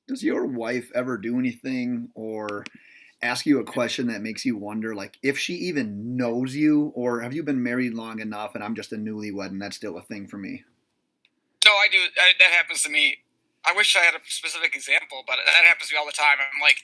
Does your wife ever do anything or ask you a question that makes you wonder, like, if she even knows you, or have you been married long enough and I'm just a newlywed and that's still a thing for me? No, I do. That happens to me. I wish I had a specific example, but that happens to me all the time. I'm like,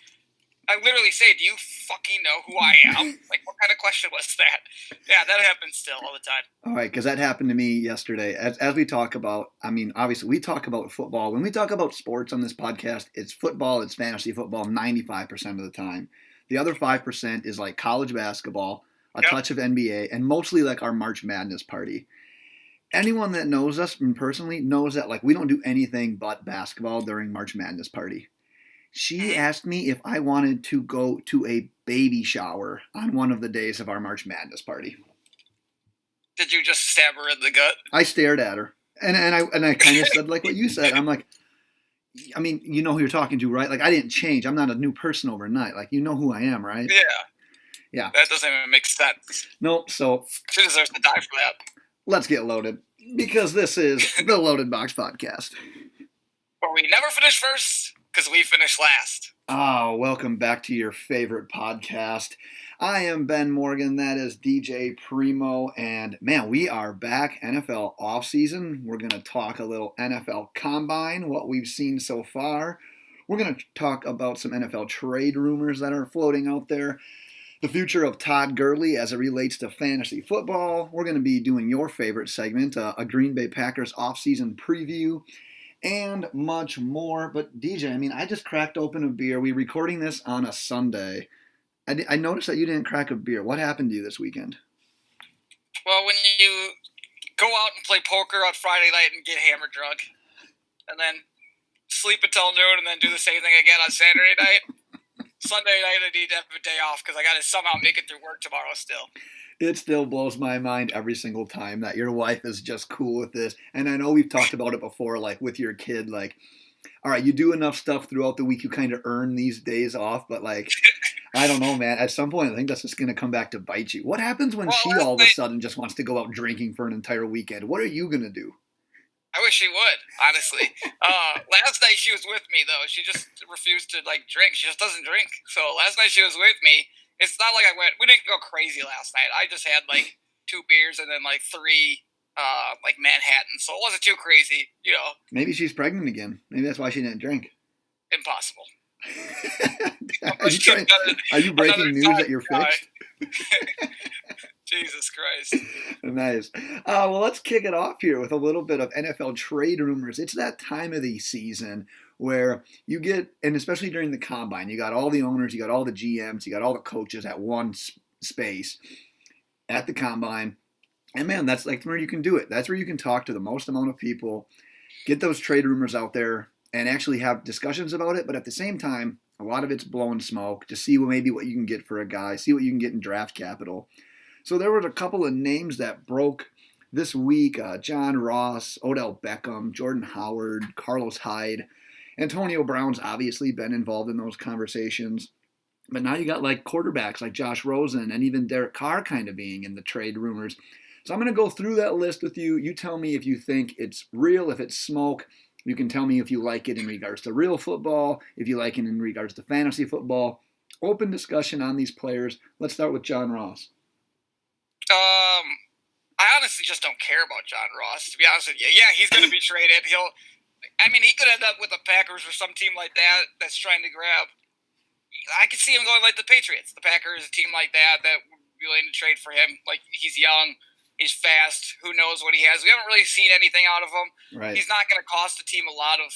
I literally say, "Do you fucking know who I am?" Like, what kind of question was that? Yeah, that happens still all the time. All right, because that happened to me yesterday. As we talk about, I mean, obviously we talk about football. When we talk about sports on this podcast, it's football, it's fantasy football 95% of the time. The other 5% is like college basketball, a Yep. touch of NBA, and mostly like our March Madness party. Anyone that knows us personally knows that like we don't do anything but basketball during March Madness party. She Mm-hmm. asked me if I wanted to go to a baby shower on one of the days of our March Madness party. Did you just stab her in the gut? I stared at her, and I kind of said like what you said. I'm like, I mean, you know who you're talking to, right? Like, I didn't change. I'm not a new person overnight. Like, you know who I am, right? Yeah. Yeah. That doesn't even make sense. Nope. So She deserves to die for that. let's get loaded because this is the Loaded Box Podcast. But we never finish first because we finish last. Oh, welcome back to your favorite podcast. I am Ben Morgan. That is DJ Primo. And man, we are back. NFL offseason. We're going to talk a little NFL Combine, what we've seen so far. We're going to talk about some NFL trade rumors that are floating out there. The future of Todd Gurley as it relates to fantasy football. We're going to be doing your favorite segment, a Green Bay Packers offseason preview, and much more. But DJ, I mean, I just cracked open a beer. We're recording this on a Sunday. I noticed that you didn't crack a beer. What happened to you this weekend? Well, when you go out and play poker on Friday night and get hammered drunk, and then sleep until noon, and then do the same thing again on Saturday night, Sunday night I need to have a day off because I got to somehow make it through work tomorrow still. It still blows my mind every single time that your wife is just cool with this. And I know we've talked about it before, like with your kid, like, all right, you do enough stuff throughout the week, you kind of earn these days off, but like, I don't know, man. At some point, I think that's just going to come back to bite you. What happens when she all of a sudden just wants to go out drinking for an entire weekend? What are you going to do? I wish she would, honestly. Last night she was with me, though. She just refused to, like, drink. She just doesn't drink. So last night she was with me. It's not like we didn't go crazy last night. I just had, like, 2 beers and then, like, 3, like, Manhattan. So it wasn't too crazy, you know. Maybe she's pregnant again. Maybe that's why she didn't drink. Impossible. Are you breaking news that you're fixed? Jesus Christ. Nice. Well, let's kick it off here with a little bit of NFL trade rumors. It's that time of the season where you get, and especially during the combine, you got all the owners, you got all the GMs, you got all the coaches at one space at the combine. And man, that's like where you can do it. That's where you can talk to the most amount of people, get those trade rumors out there, and actually have discussions about it. But at the same time, a lot of it's blowing smoke to see maybe what you can get for a guy, see what you can get in draft capital. So there were a couple of names that broke this week. John Ross, Odell Beckham, Jordan Howard, Carlos Hyde. Antonio Brown's obviously been involved in those conversations. But now you got like quarterbacks like Josh Rosen and even Derek Carr kind of being in the trade rumors. So I'm going to go through that list with you. You tell me if you think it's real, if it's smoke. You can tell me if you like it in regards to real football, if you like it in regards to fantasy football. Open discussion on these players. Let's start with John Ross. I honestly just don't care about John Ross, to be honest with you. Yeah, he's going to be traded. He could end up with the Packers or some team like that that's trying to grab. I could see him going like the Patriots. The Packers, a team like that would be willing to trade for him. Like, he's young, he's fast, who knows what he has. We haven't really seen anything out of him. Right. He's not going to cost the team a lot of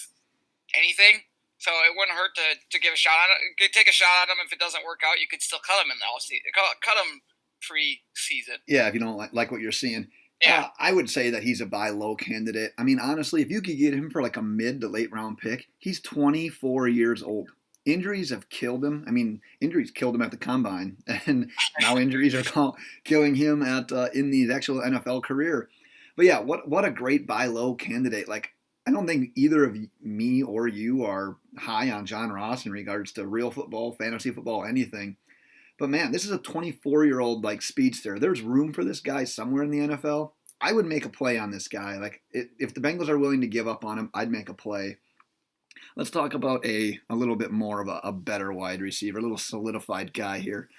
anything, so it wouldn't hurt to give a shot on it. Take a shot at him. If it doesn't work out, you could still cut him in the offseason. Cut him pre-season. Yeah, if you don't like what you're seeing. Yeah. I would say that he's a buy low candidate. I mean, honestly, if you could get him for like a mid to late round pick, he's 24 years old. Injuries have killed him. I mean, injuries killed him at the combine, and now injuries are killing him in the actual NFL career. But yeah, what a great buy low candidate. Like, I don't think either of me or you are high on John Ross in regards to real football, fantasy football, anything. But man, this is a 24-year-old like speedster. There's room for this guy somewhere in the NFL. I would make a play on this guy. Like, if the Bengals are willing to give up on him, I'd make a play. Let's talk about a little bit more of a better wide receiver, a little solidified guy here.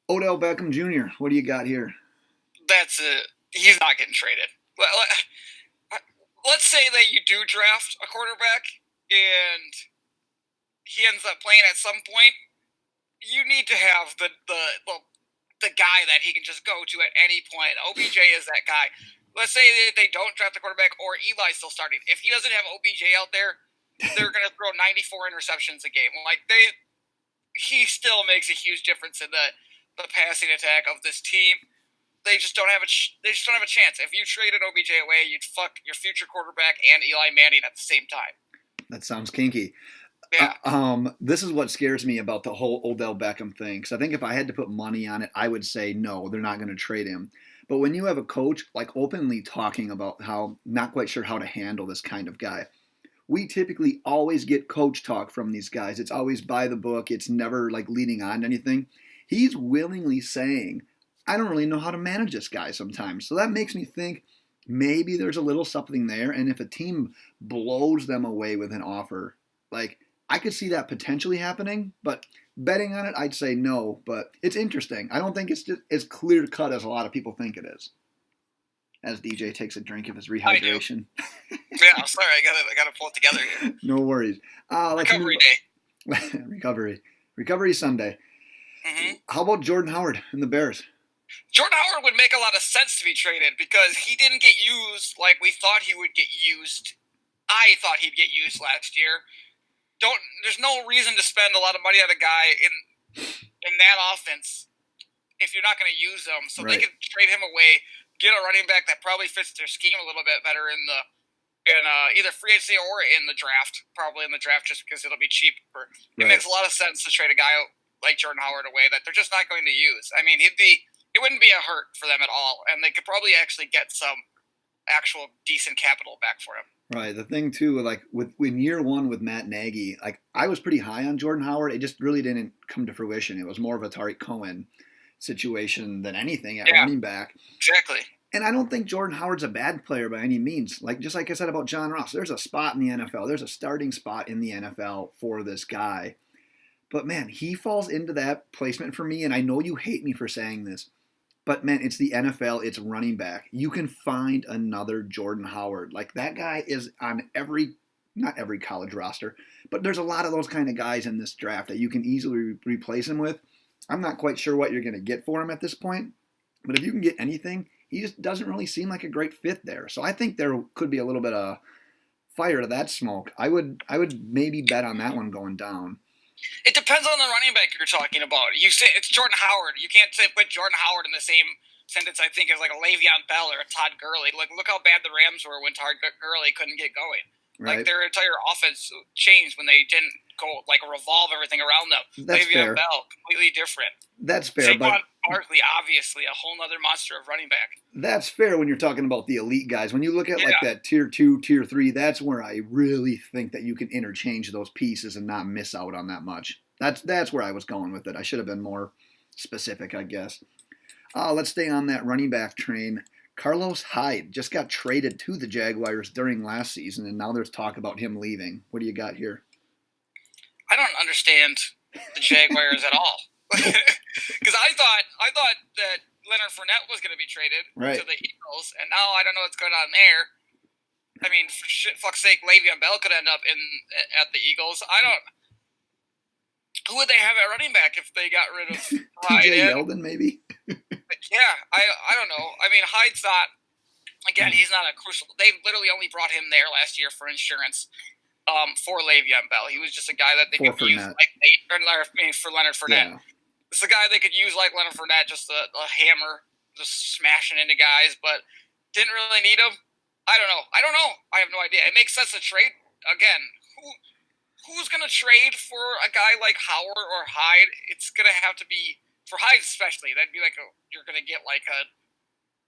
Odell Beckham Jr., what do you got here? That's it. He's not getting traded. Let's say that you do draft a quarterback and he ends up playing at some point. You need to have the guy that he can just go to at any point. OBJ is that guy. Let's say that they don't draft the quarterback or Eli's still starting. If he doesn't have OBJ out there, they're going to throw 94 interceptions a game. He still makes a huge difference in the passing attack of this team. They just don't have a chance. If you traded OBJ away, you'd fuck your future quarterback and Eli Manning at the same time. That sounds kinky. Yeah. This is what scares me about the whole Odell Beckham thing. Because I think if I had to put money on it, I would say no, they're not going to trade him. But when you have a coach openly talking about how not quite sure how to handle this kind of guy, we typically always get coach talk from these guys. It's always by the book. It's never leading on to anything. He's willingly saying, I don't really know how to manage this guy sometimes. So that makes me think maybe there's a little something there. And if a team blows them away with an offer, I could see that potentially happening, but betting on it, I'd say no. But it's interesting. I don't think it's just as clear cut as a lot of people think it is. As DJ takes a drink of his rehydration. Yeah, I'm sorry. I gotta pull it together here. No worries. Recovery day. Recovery Sunday. Mm-hmm. How about Jordan Howard and the Bears? Jordan Howard would make a lot of sense to be traded because he didn't get used like we thought he would get used. I thought he'd get used last year. There's no reason to spend a lot of money on a guy in that offense if you're not going to use him. So right. They could trade him away, get a running back that probably fits their scheme a little bit better in either free agency or in the draft. Probably in the draft just because it'll be cheaper. Right. It makes a lot of sense to trade a guy like Jordan Howard away that they're just not going to use. I mean, it wouldn't be a hurt for them at all, and they could probably actually get some actual decent capital back for him. Right. The thing too, in year one with Matt Nagy, I was pretty high on Jordan Howard. It just really didn't come to fruition. It was more of a Tariq Cohen situation than anything at running back. Exactly. And I don't think Jordan Howard's a bad player by any means. Just like I said about John Ross, there's a spot in the NFL. There's a starting spot in the NFL for this guy. But, man, he falls into that placement for me, and I know you hate me for saying this, but, man, it's the NFL. It's running back. You can find another Jordan Howard. That guy is on not every college roster, but there's a lot of those kind of guys in this draft that you can easily replace him with. I'm not quite sure what you're going to get for him at this point, but if you can get anything, he just doesn't really seem like a great fit there. So I think there could be a little bit of fire to that smoke. I would maybe bet on that one going down. It depends on the running back you're talking about. You say it's Jordan Howard. You can't put Jordan Howard in the same sentence, I think, as a Le'Veon Bell or a Todd Gurley. Look how bad the Rams were when Todd Gurley couldn't get going. Right. Their entire offense changed when they didn't go revolve everything around them. That's fair. Le'Veon Bell, completely different. That's fair. Saquon Barkley, obviously, a whole other monster of running back. That's fair when you're talking about the elite guys. When you look at that tier 2, tier 3, that's where I really think that you can interchange those pieces and not miss out on that much. That's where I was going with it. I should have been more specific, I guess. Let's stay on that running back train. Carlos Hyde just got traded to the Jaguars during last season, and now there's talk about him leaving. What do you got here? I don't understand the Jaguars at all. Because I thought that Leonard Fournette was going to be traded to the Eagles, and now I don't know what's going on there. I mean, for fuck's sake, Le'Veon Bell could end up at the Eagles. Who would they have at running back if they got rid of Hyde? TJ Yeldon, maybe? Yeah, I don't know. I mean, Hyde's not, again, he's not a crucial. They literally only brought him there last year for insurance for Le'Veon Bell. He was just a guy that they could use for Leonard Fournette. Yeah. It's a guy they could use like Leonard Fournette, just a hammer, just smashing into guys, but didn't really need him. I don't know. I have no idea. It makes sense to trade. Again, who's going to trade for a guy like Howard or Hyde? It's going to have to be, for Hyde especially, that'd be you're going to get a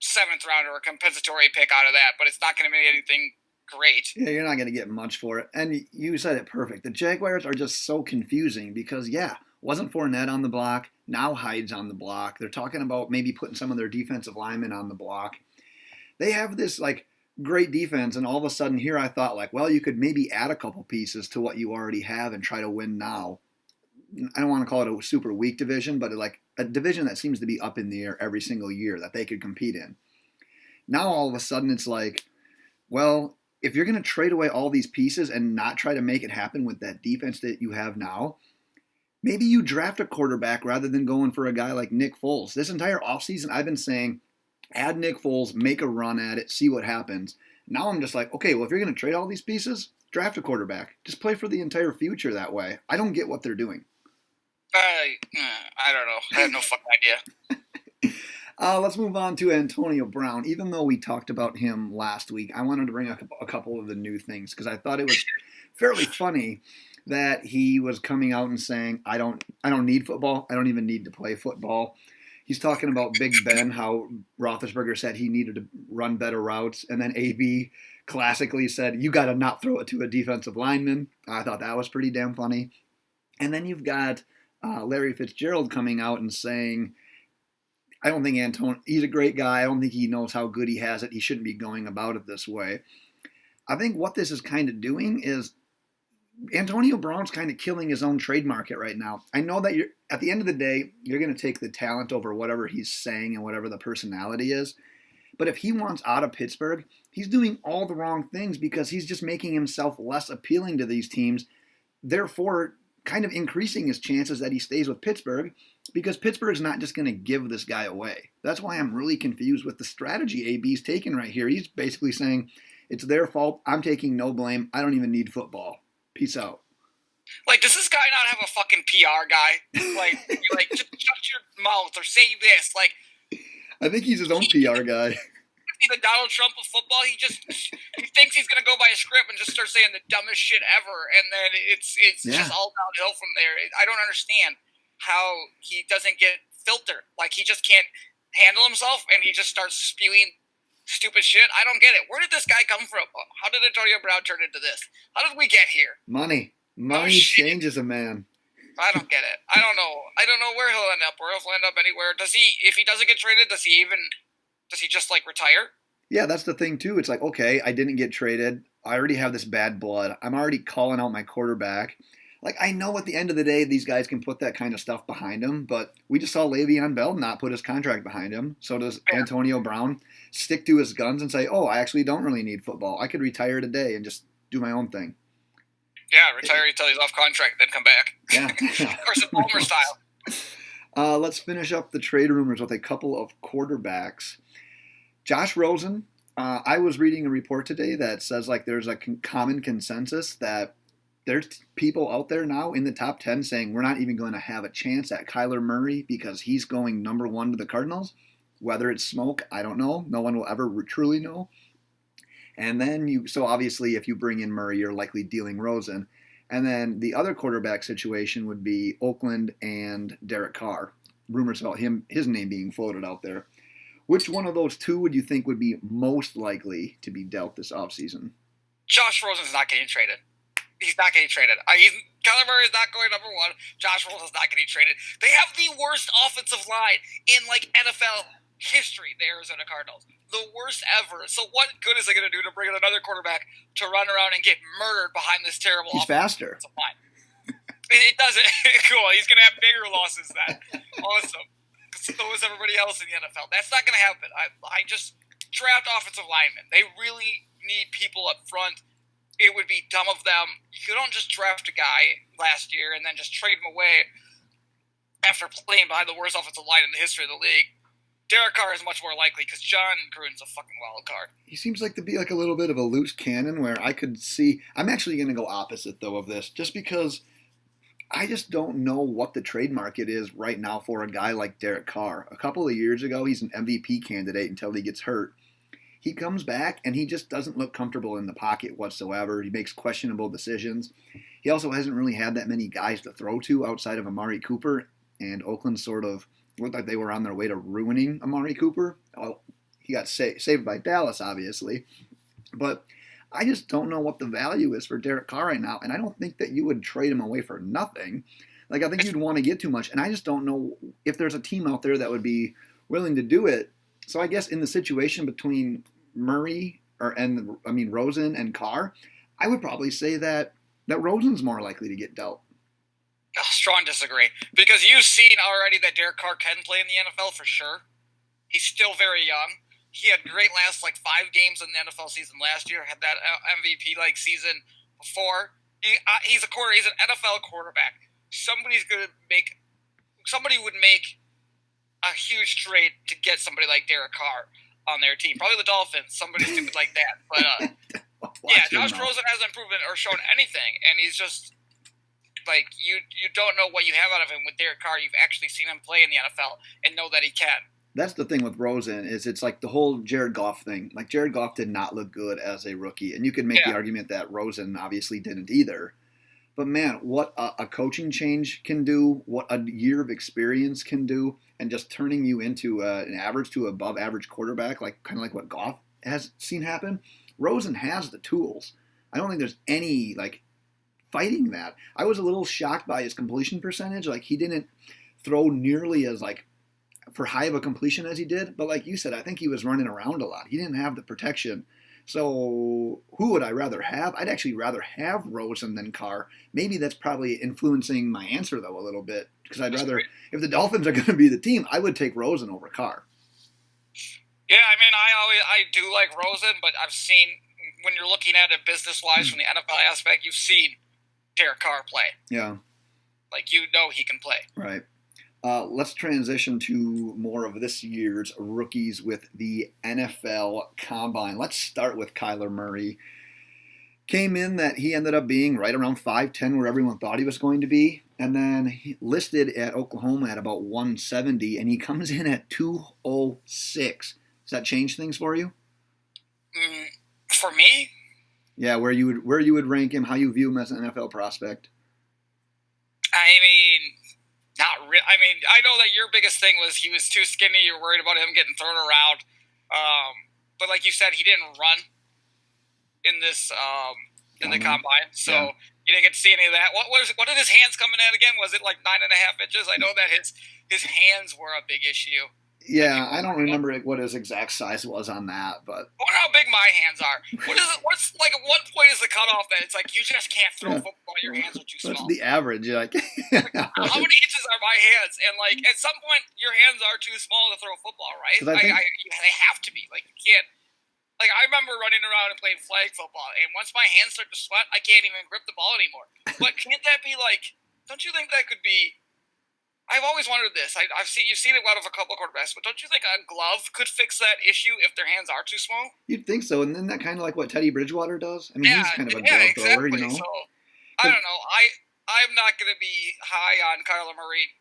7th round or a compensatory pick out of that, but it's not going to be anything great. Yeah, you're not going to get much for it. And you said it perfect. The Jaguars are just so confusing because, wasn't Fournette on the block. Now Hyde's on the block. They're talking about maybe putting some of their defensive linemen on the block. They have this, great defense, and all of a sudden here I thought like, well, you could maybe add a couple pieces to what you already have and try to win now. I don't want to call it a super weak division, but like a division that seems to be up in the air every single year that they could compete in. Now all of a sudden it's like, well, if you're going to trade away all these pieces and not try to make it happen with that defense that you have now, maybe you draft a quarterback rather than going for a guy like Nick Foles. This entire offseason, I've been saying, add Nick Foles, make a run at it, see what happens. Now I'm just like, okay, well, if you're going to trade all these pieces, draft a quarterback. Just play for the entire future that way. I don't get what they're doing. I don't know. I have no fucking idea. Let's move on to Antonio Brown. Even though we talked about him last week, I wanted to bring up a couple of the new things because I thought it was fairly funny that he was coming out and saying, I don't need football. I don't even need to play football. He's talking about Big Ben, how Roethlisberger said he needed to run better routes. And then AB classically said, you got to not throw it to a defensive lineman. I thought that was pretty damn funny. And then you've got Larry Fitzgerald coming out and saying, I don't think Antonio, he's a great guy. I don't think he knows how good he has it. He shouldn't be going about it this way. I think what this is kind of doing is Antonio Brown's kind of killing his own trade market right now. I know that you're at the end of the day, you're going to take the talent over whatever he's saying and whatever the personality is. But if he wants out of Pittsburgh, he's doing all the wrong things because he's just making himself less appealing to these teams, therefore kind of increasing his chances that he stays with Pittsburgh because Pittsburgh's not just going to give this guy away. That's why I'm really confused with the strategy AB's taking right here. He's basically saying, it's their fault. I'm taking no blame. I don't even need football. Peace out. Like, does this guy not have a fucking PR guy? Like, just shut your mouth or say this. Like, I think he's his own PR guy. The Donald Trump of football, he thinks he's gonna go by a script and just start saying the dumbest shit ever, and then it's just all downhill from there. I don't understand how he doesn't get filtered. Like, he just can't handle himself, and he just starts spewing stupid shit. I don't get it. Where did this guy come from? How did Antonio Brown turn into this? How did we get here? Money changes a man. I don't get it. I don't know where he'll end up. Where he'll end up anywhere. Does he? If he doesn't get traded, does he just like retire? Yeah, that's the thing too. It's like, okay, I didn't get traded. I already have this bad blood. I'm already calling out my quarterback. Like, I know at the end of the day, these guys can put that kind of stuff behind him, but we just saw Le'Veon Bell not put his contract behind him. So does Antonio Brown stick to his guns and say, oh, I actually don't really need football. I could retire today and just do my own thing. Yeah, retire until he's off contract, then come back. Yeah. Of course, Palmer style. Let's finish up the trade rumors with a couple of quarterbacks. Josh Rosen, I was reading a report today that says like there's a common consensus that there's people out there now in the top 10 saying we're not even going to have a chance at Kyler Murray because he's going number 1 to the Cardinals. Whether it's smoke, I don't know. No one will ever truly know. And then so obviously if you bring in Murray, you're likely dealing Rosen. And then the other quarterback situation would be Oakland and Derek Carr. Rumors about his name being floated out there. Which one of those two would you think would be most likely to be dealt this offseason? Josh Rosen's not getting traded. He's not getting traded. Kyler Murray is not going number 1. Josh Rosen's not getting traded. They have the worst offensive line in like NFL history, the Arizona Cardinals. The worst ever. So what good is it going to do to bring in another quarterback to run around and get murdered behind this terrible offensive line? It doesn't. Cool. He's going to have bigger losses then. Awesome. So is everybody else in the NFL. That's not going to happen. I just draft offensive linemen. They really need people up front. It would be dumb of them. You don't just draft a guy last year and then just trade him away after playing behind the worst offensive line in the history of the league. Derek Carr is much more likely because John Gruden's a fucking wild card. He seems like to be like a little bit of a loose cannon where I could see. I'm actually going to go opposite though of this just because I just don't know what the trade market is right now for a guy like Derek Carr. A couple of years ago, he's an MVP candidate until he gets hurt. He comes back, and he just doesn't look comfortable in the pocket whatsoever. He makes questionable decisions. He also hasn't really had that many guys to throw to outside of Amari Cooper, and Oakland sort of looked like they were on their way to ruining Amari Cooper. Well, he got saved by Dallas, obviously. But I just don't know what the value is for Derek Carr right now, and I don't think that you would trade him away for nothing. Like, I think you'd want to get too much, and I just don't know if there's a team out there that would be willing to do it. So I guess in the situation between Murray Rosen and Carr, I would probably say that Rosen's more likely to get dealt. Strong disagree. Because you've seen already that Derek Carr can play in the NFL for sure. He's still very young. He had great last 5 games in the NFL season last year. Had that MVP season before. He's an NFL quarterback. Somebody would make a huge trade to get somebody like Derek Carr on their team. Probably the Dolphins. Somebody stupid like that. But Josh Rosen hasn't proven or shown anything, and he's just you don't know what you have out of him with Derek Carr. You've actually seen him play in the NFL and know that he can. That's the thing with Rosen is it's like the whole Jared Goff thing. Jared Goff did not look good as a rookie, and you can make the argument that Rosen obviously didn't either. But man, what a coaching change can do, what a year of experience can do, and just turning you into an average to above average quarterback, kind of like what Goff has seen happen. Rosen has the tools. I don't think there's any fighting that. I was a little shocked by his completion percentage. He didn't throw nearly as for high of a completion as he did, but like you said, I think he was running around a lot. He didn't have the protection. So who would I rather have? I'd actually rather have Rosen than Carr. Maybe that's probably influencing my answer, though, a little bit. Because I'd rather, if the Dolphins are going to be the team, I would take Rosen over Carr. Yeah, I do like Rosen, but I've seen, when you're looking at it business-wise from the NFL aspect, you've seen Derek Carr play. Yeah. He can play. Right. Let's transition to more of this year's rookies with the NFL Combine. Let's start with Kyler Murray. Came in that he ended up being right around 5'10", where everyone thought he was going to be, and then he listed at Oklahoma at about 170, and he comes in at 206. Does that change things for you? For me? Yeah, where you would rank him, how you view him as an NFL prospect. Not really. I know that your biggest thing was he was too skinny. You're worried about him getting thrown around. But like you said, he didn't run in this in the combine, so you didn't get to see any of that. What did his hands coming at again? Was it 9.5 inches? I know that his hands were a big issue. Yeah, I don't remember what his exact size was on that, but I wonder how big my hands are. What's at what point is the cutoff that it's you just can't throw a football? Your hands are too small. That's the average. How many inches are my hands? And at some point, your hands are too small to throw a football, right? They have to be. You can't. I remember running around and playing flag football, and once my hands start to sweat, I can't even grip the ball anymore. But can't that be don't you think that could be? I've always wondered this. You've seen it out of a couple of quarterbacks, but don't you think a glove could fix that issue if their hands are too small? You'd think so, and then that kind of like what Teddy Bridgewater does. He's kind of a glove thrower, So, I don't know. I'm not going to be high on Kyler Murray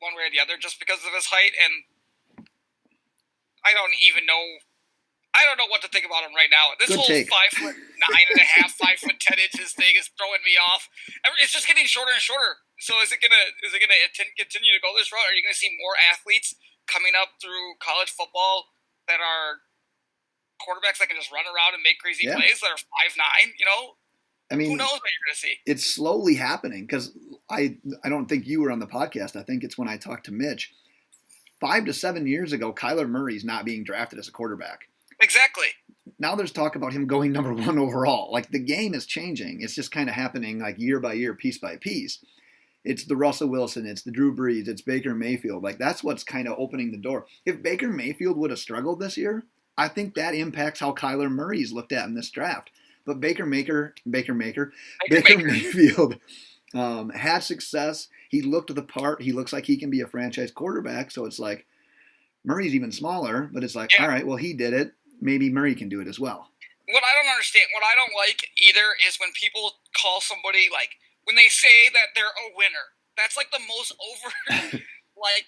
one way or the other just because of his height, and I don't know what to think about him right now. This whole 5'9.5", 5'10" thing is throwing me off. It's just getting shorter and shorter. So is it gonna continue to go this route? Are you gonna see more athletes coming up through college football that are quarterbacks that can just run around and make crazy plays that are 5'9"? Who knows what you're gonna see? It's slowly happening because I don't think you were on the podcast. I think it's when I talked to Mitch. 5 to 7 years ago, Kyler Murray's not being drafted as a quarterback. Exactly. Now there's talk about him going number 1 overall. The game is changing. It's just kind of happening year by year, piece by piece. It's the Russell Wilson, it's the Drew Brees, it's Baker Mayfield. That's what's kind of opening the door. If Baker Mayfield would have struggled this year, I think that impacts how Kyler Murray's looked at in this draft. But Baker Mayfield had success. He looked the part. He looks like he can be a franchise quarterback. So it's Murray's even smaller, but it's all right, well, he did it. Maybe Murray can do it as well. What I don't understand, what I don't like either is when people call somebody when they say that they're a winner. That's the most over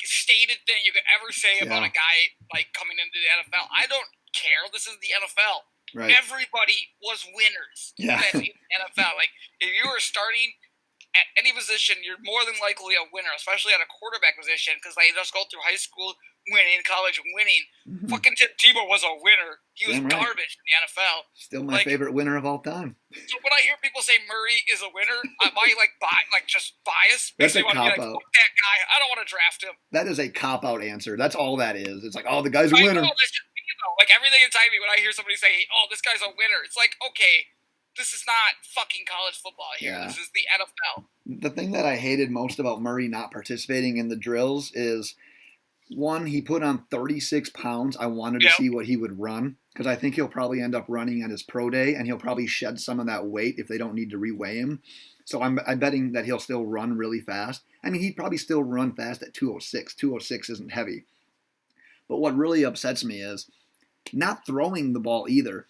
stated thing you could ever say about a guy coming into the NFL. I don't care. This is the NFL. Right. Everybody was winners in the NFL. If you were starting at any position, you're more than likely a winner, especially at a quarterback position, because they just go through high school winning, college winning. Mm-hmm. Fucking Tim Tebow was a winner. He was garbage in the NFL. Still my favorite winner of all time. So when I hear people say Murray is a winner, am I just biased? That's a cop out. Fuck that guy. I don't want to draft him. That is a cop out answer. That's all that is. It's the guy's a winner. Know, Like everything inside me when I hear somebody say, "Oh, this guy's a winner," it's like, okay, this is not fucking college football here. Yeah. This is the NFL. The thing that I hated most about Murray not participating in the drills is, one, he put on 36 pounds. I wanted to see what he would run because I think he'll probably end up running at his pro day, and he'll probably shed some of that weight if they don't need to reweigh him. So I'm betting that he'll still run really fast. I mean, he'd probably still run fast at 206. 206 isn't heavy. But what really upsets me is not throwing the ball either.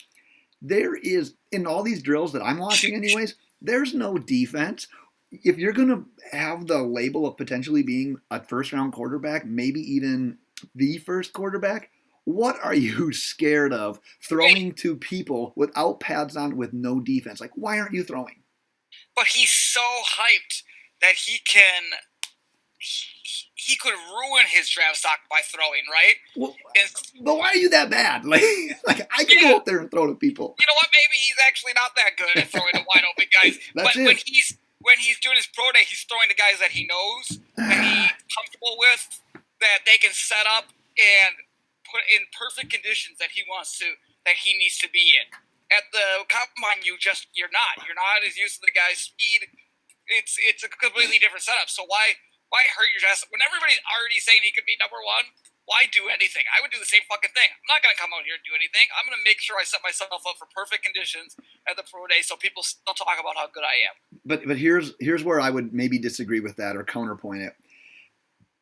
There is, in all these drills that I'm watching anyways, there's no defense. If you're going to have the label of potentially being a first-round quarterback, maybe even the first quarterback, what are you scared of throwing to people without pads on with no defense? Like, why aren't you throwing? But he's so hyped that he could ruin his draft stock by throwing, right? Well, but why are you that bad? Like I can go up there and throw to people. You know what? Maybe he's actually not that good at throwing to wide open guys. But when he's doing his pro day, he's throwing to guys that he knows and he's comfortable with, that they can set up and put in perfect conditions that he needs to be in. At the combine, you're not as used to the guy's speed. It's a completely different setup. So why hurt your chest when everybody's already saying he could be number one? Why do anything? I would do the same fucking thing. I'm not gonna come out here and do anything. I'm gonna make sure I set myself up for perfect conditions at the pro day, so people still talk about how good I am. But here's where I would maybe disagree with that or counterpoint it.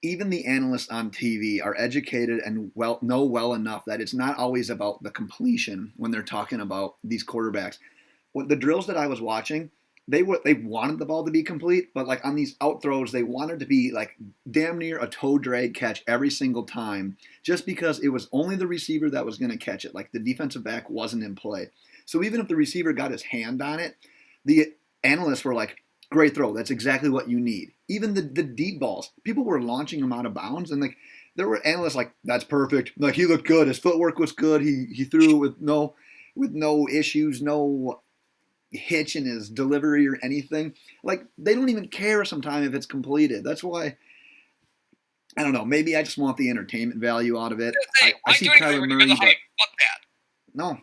Even the analysts on TV are educated and know well enough that it's not always about the completion when they're talking about these quarterbacks. The drills that I was watching, they wanted the ball to be complete, but like on these out throws, they wanted to be like damn near a toe drag catch every single time, just because it was only the receiver that was going to catch it. Like the defensive back wasn't in play. So even if the receiver got his hand on it, the analysts were like, great throw. That's exactly what you need. Even the deep balls, people were launching them out of bounds, and like there were analysts like, that's perfect. Like he looked good. His footwork was good. He threw with no issues, no hitch in his delivery or anything. Like they don't even care sometimes if it's completed. That's why, I don't know, maybe I just want the entertainment value out of it. I see Kyler Murray, but fuck that. No.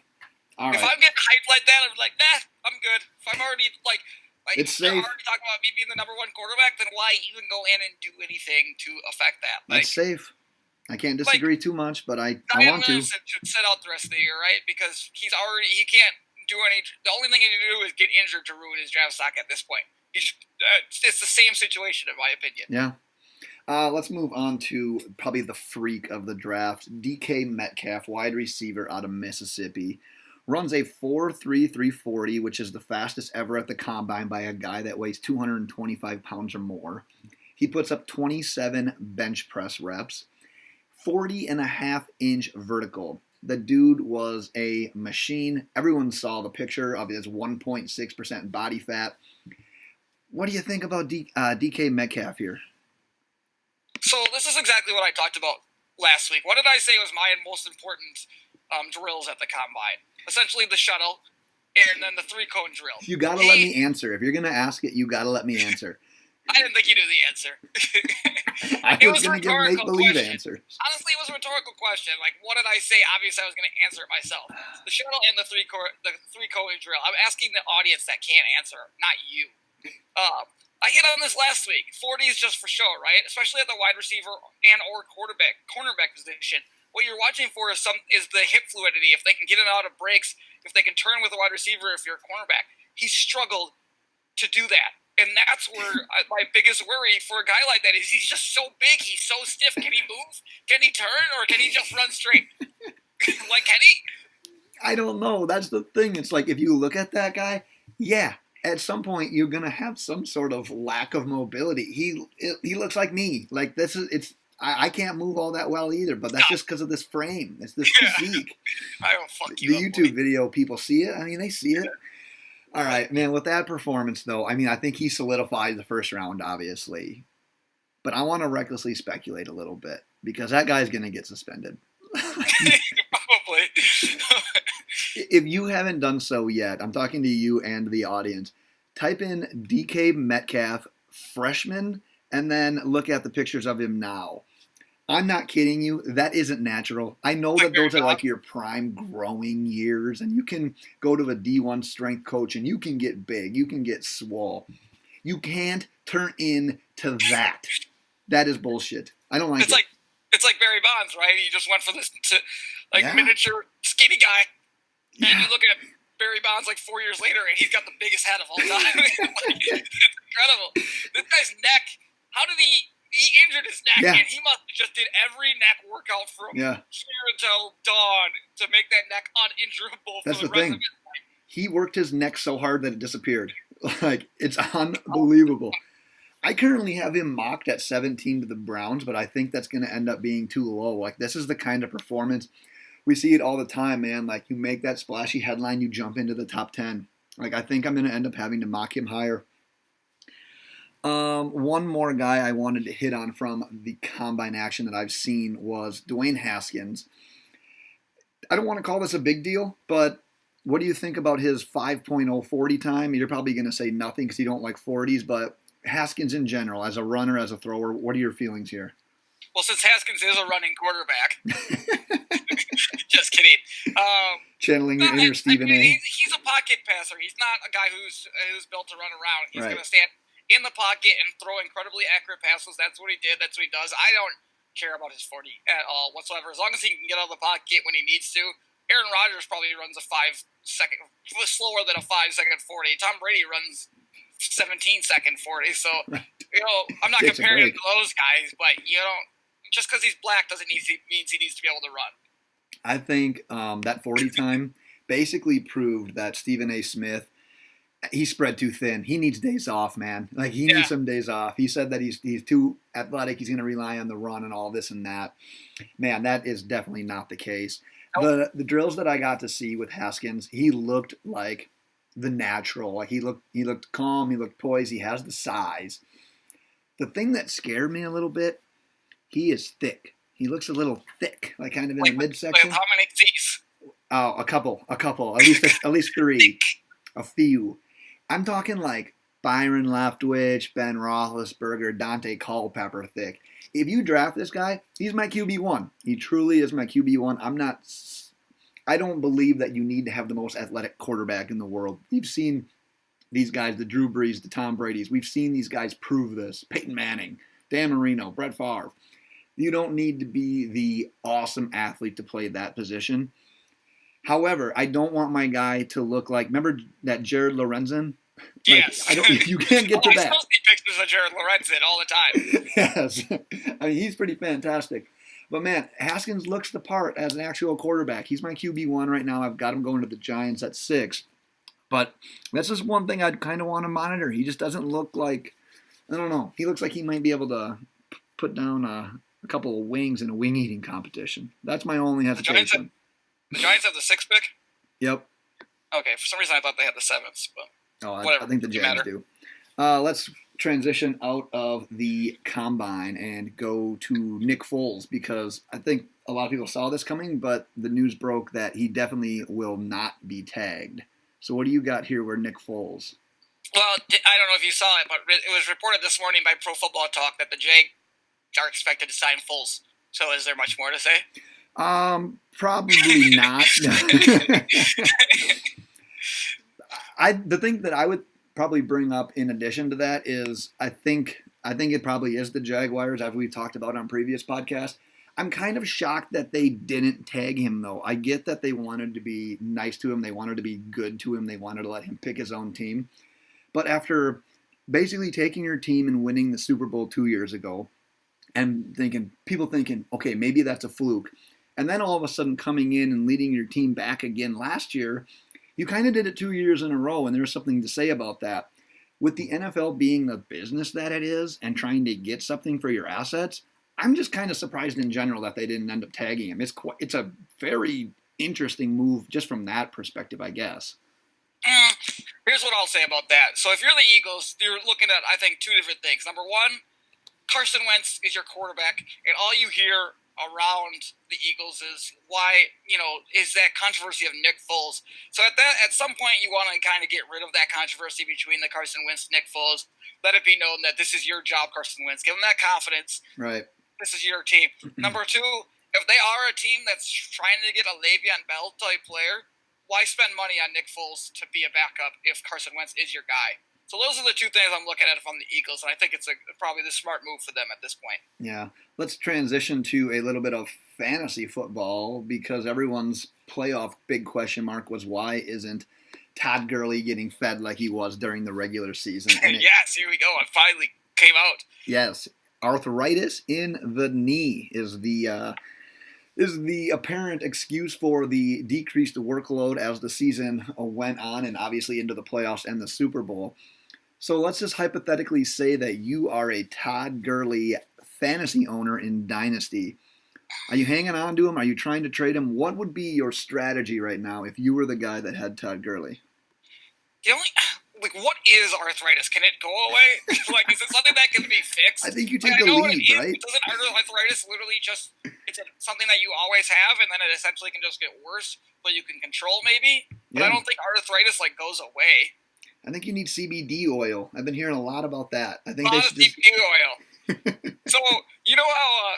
All right. If I'm getting hyped like that, I'm like, nah, I'm good. If I'm already it's safe. already talking about me being the number one quarterback, then why even go in and do anything to affect that? That's safe. I can't disagree too much, but I want to. Should sit out the rest of the year, right? Because he can't do any. The only thing he can do is get injured to ruin his draft stock at this point. It's the same situation, in my opinion. Yeah. Let's move on to probably the freak of the draft, DK Metcalf, wide receiver out of Mississippi. Runs a 4.3 340, which is the fastest ever at the combine by a guy that weighs 225 pounds or more. He puts up 27 bench press reps, 40.5-inch vertical. The dude was a machine. Everyone saw the picture of his 1.6% body fat. What do you think about DK Metcalf here? So this is exactly what I talked about last week. What did I say was my most important drills at the combine? Essentially the shuttle and then the 3-cone drill. You got to let me answer. If you're going to ask it, you got to let me answer. I didn't think you knew the answer. I was going to give make-believe answers. Honestly, it was a rhetorical question. Like, what did I say? Obviously, I was going to answer it myself. The shuttle and the 3-cone drill. I'm asking the audience that can't answer, not you. I hit on this last week. 40 is just for show, right? Especially at the wide receiver and or cornerback position. What you're watching for is the hip fluidity. If they can get it out of breaks, if they can turn with a wide receiver, if you're a cornerback. He struggled to do that. And that's where my biggest worry for a guy like that is he's just so big. He's so stiff. Can he move? Can he turn? Or can he just run straight? Like, can he? I don't know. That's the thing. It's like if you look at that guy, yeah, at some point you're going to have some sort of lack of mobility. He looks like me. Like I can't move all that well either, but that's just because of this frame. It's this physique. I don't fuck you. The YouTube video, people see it. I mean, they see it. All right, man, with that performance, though, I mean, I think he solidified the first round, obviously. But I want to recklessly speculate a little bit because that guy's going to get suspended. Probably. If you haven't done so yet, I'm talking to you and the audience, type in DK Metcalf freshman and then look at the pictures of him now. I'm not kidding you. That isn't natural. I know Like that Barry those are like Bonds. your prime growing years, and you can go to a D1 strength coach and you can get big. You can get swole. You can't turn into that. That is bullshit. I don't like It's it. like it's like Barry Bonds, right? He just went for this Yeah. miniature skinny guy, and Yeah. you look at Barry Bonds like 4 years later, and he's got the biggest head of all time. Like, it's incredible. This guy's neck. How did he injured his neck, Yeah. and he must have just did every neck workout from Yeah. here until dawn to make that neck uninjurable That's for the the rest thing. of his life. He worked his neck so hard that it disappeared. Like, it's unbelievable. I currently have him mocked at 17 to the Browns, but I think that's going to end up being too low. Like, this is the kind of performance. We see it all the time, man. Like, you make that splashy headline, you jump into the top 10. Like, I think I'm going to end up having to mock him higher. One more guy I wanted to hit on from the combine action that I've seen was Dwayne Haskins. I don't want to call this a big deal, but what do you think about his 5.0 40 time? You're probably going to say nothing because you don't like 40s, but Haskins in general, as a runner, as a thrower, what are your feelings here? Well, since Haskins is a running quarterback, just kidding. Channeling your inner Stephen A. He's a pocket passer. He's not a guy who's built to run around. He's Right. going to stand in the pocket and throw incredibly accurate passes. That's what he did. That's what he does. I don't care about his 40 at all whatsoever. As long as he can get out of the pocket when he needs to. Aaron Rodgers probably runs a 5-second, slower than a 5-second 40. Tom Brady runs 17-second 40. So, I'm not Takes a comparing him break. to those guys, but just because he's black doesn't mean he needs to be able to run. I think that 40 time basically proved that Stephen A. Smith, he's spread too thin. He needs days off, man. Like, he needs some days off. He said that he's too athletic. He's going to rely on the run and all this and that. Man, that is definitely not the case. Nope. The drills that I got to see with Haskins, he looked like the natural. Like, he looked calm. He looked poised. He has the size. The thing that scared me a little bit, he is thick. He looks a little thick, like kind of in the midsection. Like how many C's? Oh, a couple, at least three, a few. I'm talking like Byron Leftwich, Ben Roethlisberger, Dante Culpepper thick. If you draft this guy, he's my QB1. He truly is my QB1. I don't believe that you need to have the most athletic quarterback in the world. You've seen these guys, the Drew Brees, the Tom Bradys. We've seen these guys prove this. Peyton Manning, Dan Marino, Brett Favre. You don't need to be the awesome athlete to play that position. However, I don't want my guy to look like, remember that Jared Lorenzen? Yes. You can't get to I that. still see pictures of Jared Lorenzen all the time. Yes. I mean, he's pretty fantastic. But, man, Haskins looks the part as an actual quarterback. He's my QB1 right now. I've got him going to the Giants at 6. But that's just one thing I'd kind of want to monitor. He just doesn't look like, I don't know. He looks like he might be able to put down a couple of wings in a wing eating competition. That's my only hesitation. The Giants have the 6th pick? Yep. Okay, for some reason I thought they had the 7th, but I think the Jags do. Let's transition out of the combine and go to Nick Foles, because I think a lot of people saw this coming, but the news broke that he definitely will not be tagged. So what do you got here with Nick Foles? Well, I don't know if you saw it, but it was reported this morning by Pro Football Talk that the Jags are expected to sign Foles. So is there much more to say? Probably not. The thing that I would probably bring up in addition to that is I think it probably is the Jaguars, as we've talked about on previous podcasts. I'm kind of shocked that they didn't tag him, though. I get that they wanted to be nice to him. They wanted to be good to him. They wanted to let him pick his own team. But after basically taking your team and winning the Super Bowl 2 years ago and people thinking, okay, maybe that's a fluke. And then all of a sudden coming in and leading your team back again last year, you kind of did it 2 years in a row, and there's something to say about that. With the NFL being the business that it is and trying to get something for your assets, I'm just kind of surprised in general that they didn't end up tagging him. It's a very interesting move just from that perspective, I guess. Here's what I'll say about that. So if you're the Eagles, you're looking at, I think, two different things. Number one, Carson Wentz is your quarterback, and all you hear around the Eagles is why, is that controversy of Nick Foles. So at some point you want to kind of get rid of that controversy between the Carson Wentz and Nick Foles. Let it be known that this is your job, Carson Wentz. Give him that confidence. Right. this is your team. Number two, if they are a team that's trying to get a Le'Veon Bell type player, why spend money on Nick Foles to be a backup if Carson Wentz is your guy? So those are the two things I'm looking at from the Eagles, and I think it's probably the smart move for them at this point. Yeah. Let's transition to a little bit of fantasy football because everyone's playoff big question mark was why isn't Todd Gurley getting fed like he was during the regular season? Yes, here we go. It finally came out. Yes. Arthritis in the knee is the apparent excuse for the decreased workload as the season went on and obviously into the playoffs and the Super Bowl. So let's just hypothetically say that you are a Todd Gurley fantasy owner in Dynasty. Are you hanging on to him? Are you trying to trade him? What would be your strategy right now if you were the guy that had Todd Gurley? What is arthritis? Can it go away? Is it something that can be fixed? I think you take a leap, right? Doesn't arthritis literally just, it's something that you always have and then it essentially can just get worse, but you can control maybe? But yeah. I don't think arthritis goes away. I think you need CBD oil. I've been hearing a lot about that. I think they should CBD oil. So, you know how,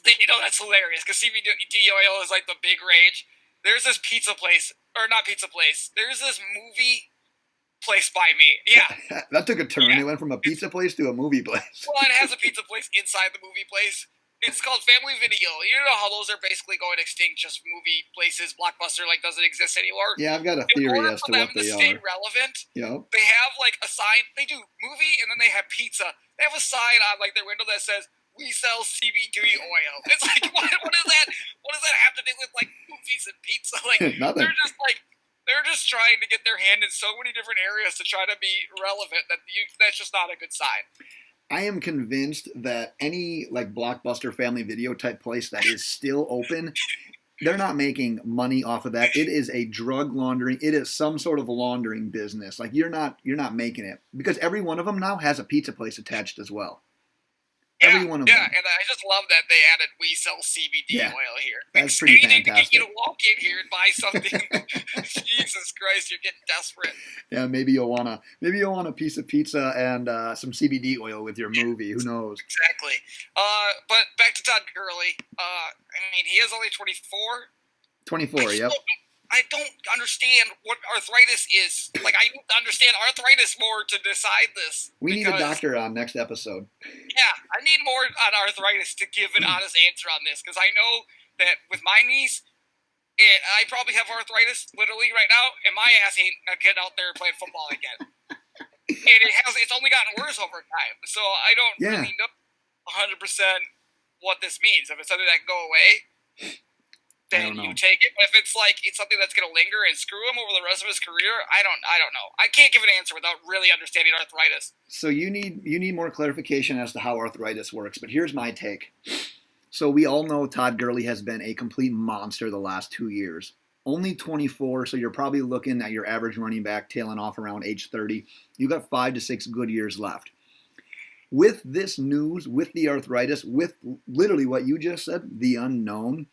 that's hilarious because CBD oil is the big rage. There's this pizza place, or not pizza place, there's this movie place by me. Yeah. That took a turn. Yeah. It went from a pizza place to a movie place. Well, it has a pizza place inside the movie place. It's called Family Video. You know how those are basically going extinct, just movie places. Blockbuster doesn't exist anymore. Yeah, I've got a theory as to what they are. In order for them to stay relevant, yep. They have a sign. They do movie and then they have pizza. They have a sign on their window that says, "We sell CBD oil." It's what is that? What does that have to do with movies and pizza? Nothing. They're just trying to get their hand in so many different areas to try to be relevant that's just not a good sign. I am convinced that any Blockbuster Family Video type place that is still open, they're not making money off of that. It is a drug laundering. It is some sort of laundering business. You're not making it because every one of them now has a pizza place attached as well. Every one of them. Yeah, and I just love that they added "We sell CBD oil" here. That's pretty fantastic. To get you to walk in here and buy something. Jesus Christ, you're getting desperate. Yeah, maybe you'll want a piece of pizza and some CBD oil with your movie. Who knows? Exactly. But back to Todd Gurley. He is only 24. 24. Yep. I don't understand what arthritis is. I need to understand arthritis more to decide this. We need a doctor on next episode. Yeah, I need more on arthritis to give an honest answer on this because I know that with my knees, I probably have arthritis literally right now, and my ass ain't getting out there and playing football again. And it's only gotten worse over time. So I don't really know 100% what this means. If it's something that can go away, then you take it. But if it's it's something that's going to linger and screw him over the rest of his career, I don't know. I can't give an answer without really understanding arthritis. So you need more clarification as to how arthritis works. But here's my take. So we all know Todd Gurley has been a complete monster the last 2 years. Only 24, so you're probably looking at your average running back tailing off around age 30. You got 5 to 6 good years left. With this news, with the arthritis, with literally what you just said, the unknown,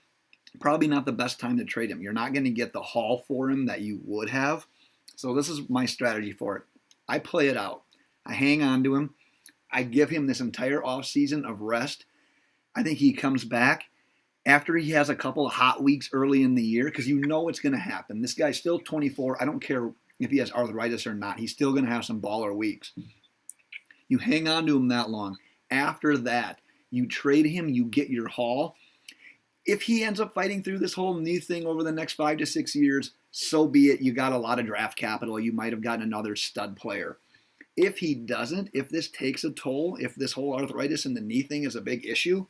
probably not the best time to trade him. You're not going to get the haul for him that you would have. So this is my strategy for it. I play it out. I hang on to him. I give him this entire offseason of rest. I think he comes back after he has a couple of hot weeks early in the year because you know it's going to happen. This guy's still 24. I don't care if he has arthritis or not. He's still going to have some baller weeks. You hang on to him that long. After that, you trade him. You get your haul. If he ends up fighting through this whole knee thing over the next 5 to 6 years, so be it. You got a lot of draft capital. You might have gotten another stud player. If he doesn't, if this takes a toll, if this whole arthritis and the knee thing is a big issue,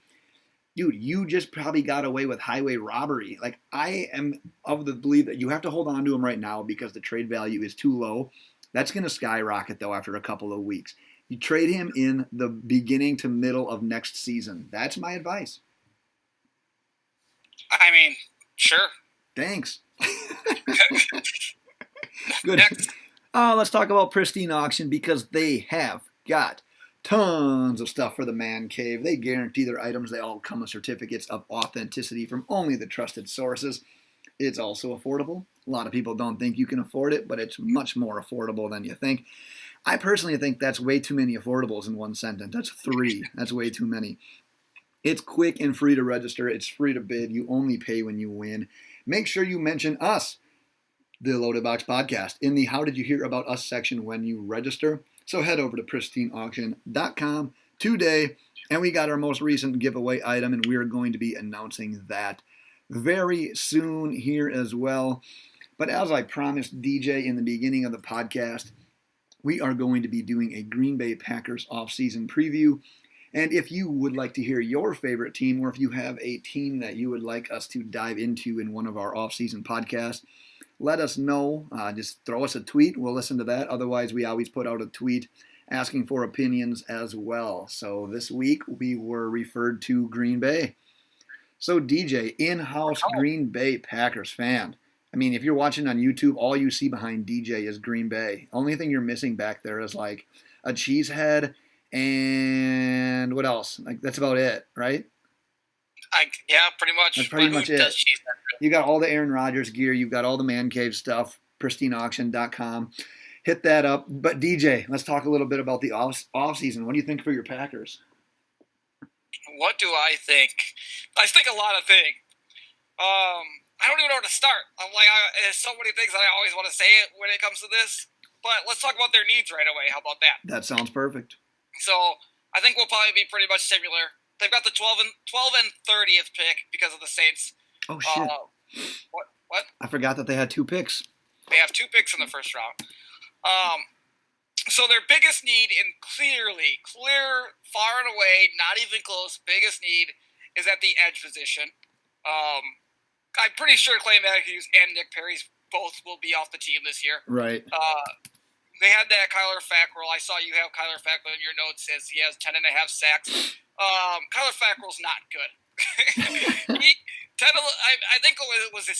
dude, you just probably got away with highway robbery. I am of the belief that you have to hold on to him right now because the trade value is too low. That's going to skyrocket, though, after a couple of weeks. You trade him in the beginning to middle of next season. That's my advice. Sure. Thanks. Good. Let's talk about Pristine Auction because they have got tons of stuff for the man cave. They guarantee their items. They all come with certificates of authenticity from only the trusted sources. It's also affordable. A lot of people don't think you can afford it, but it's much more affordable than you think. I personally think that's way too many affordables in one sentence. That's 3. That's way too many. It's quick and free to register. It's free to bid. You only pay when you win. Make sure you mention us, the Loaded Box Podcast, in the How Did You Hear About Us section when you register. So head over to pristineauction.com today, and we got our most recent giveaway item, and we are going to be announcing that very soon here as well. But as I promised DJ in the beginning of the podcast, we are going to be doing a Green Bay Packers offseason preview. And if you would like to hear your favorite team, or if you have a team that you would like us to dive into in one of our offseason podcasts, let us know. Just throw us a tweet. We'll listen to that. Otherwise, we always put out a tweet asking for opinions as well. So this week, we were referred to Green Bay. So DJ, in-house Green Bay Packers fan. I mean, if you're watching on YouTube, all you see behind DJ is Green Bay. Only thing you're missing back there is like a cheese head and what else? Like that's about it, right? Yeah, pretty much. That's pretty much it. You got all the Aaron Rodgers gear. You've got all the man cave stuff. pristineauction.com. Hit that up. But DJ, let's talk a little bit about the off season. What do you think for your Packers? What do I think? I think a lot of things. I don't even know where to start. There's so many things that I always want to say it when it comes to this. But let's talk about their needs right away. How about that? That sounds perfect. So I think we'll probably be pretty much similar. They've got the 12 and 30th pick because of the Saints. Oh, shit. What? I forgot that they had 2 picks. They have 2 picks in the first round. So their biggest need, and clear, far and away, not even close, biggest need is at the edge position. I'm pretty sure Clay Matthews and Nick Perry's both will be off the team this year. Right. They had that Kyler Fackrell. I saw you have Kyler Fackrell in your notes. Says he has 10.5 sacks. Kyler Fackrell's not good. I think it was 6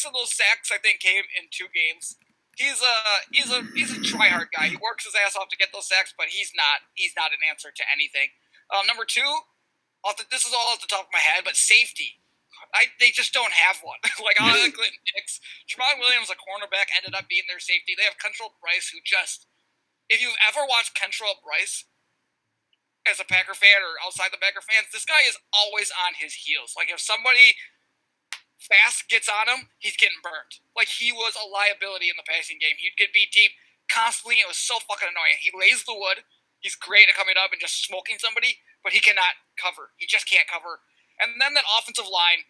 of those sacks. I think came in 2 games. He's a try-hard guy. He works his ass off to get those sacks, but he's not an answer to anything. Number 2, this is all off the top of my head, but safety. They just don't have one. Like Clinton Dix, Tremont Williams, a cornerback, ended up being their safety. They have Kentrell Bryce, who if you've ever watched Kentrell Bryce as a Packer fan or outside the Packer fans, this guy is always on his heels. Like if somebody fast gets on him, he's getting burned. Like he was a liability in the passing game. He'd get beat deep constantly. It was so fucking annoying. He lays the wood. He's great at coming up and just smoking somebody, but he cannot cover. He just can't cover. And then that offensive line,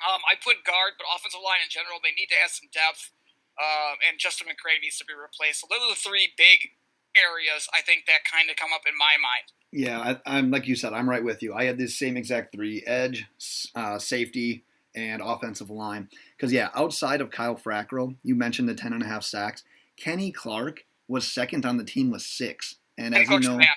I put guard, but offensive line in general, they need to add some depth. And Justin McCray needs to be replaced. So those are the 3 big areas I think that kind of come up in my mind. Yeah, I'm like you said, I'm right with you. I had this same exact 3: edge, safety, and offensive line. Because, yeah, outside of Kyle Fackrell, you mentioned the 10.5 sacks. Kenny Clark was second on the team with 6. And Kenny as Clark's you know, the man.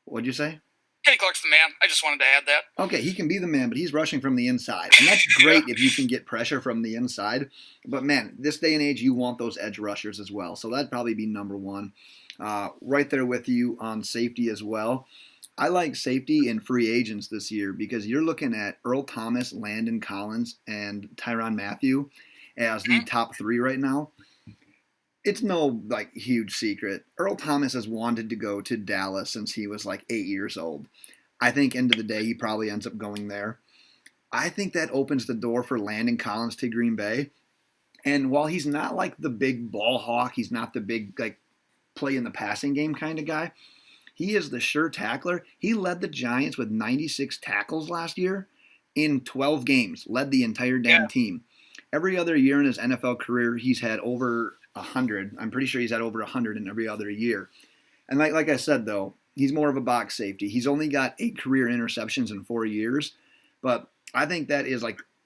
What'd you say? Kenny Clark's the man. I just wanted to add that. Okay, he can be the man, but he's rushing from the inside. And that's great if you can get pressure from the inside. But, man, this day and age, you want those edge rushers as well. So that'd probably be number 1. Right there with you on safety as well. I like safety and free agents this year because you're looking at Earl Thomas, Landon Collins, and Tyrann Mathieu as the top 3 right now. It's no huge secret. Earl Thomas has wanted to go to Dallas since he was 8 years old. I think end of the day he probably ends up going there. I think that opens the door for Landon Collins to Green Bay. And while he's not the big ball hawk, he's not the big play in the passing game kind of guy. He is the sure tackler. He led the Giants with 96 tackles last year in 12 games. Led the entire damn team. Every other year in his NFL career, he's had over 100. I'm pretty sure he's had over 100 in every other year. And like I said, though, he's more of a box safety. He's only got 8 career interceptions in 4 years. But I think that is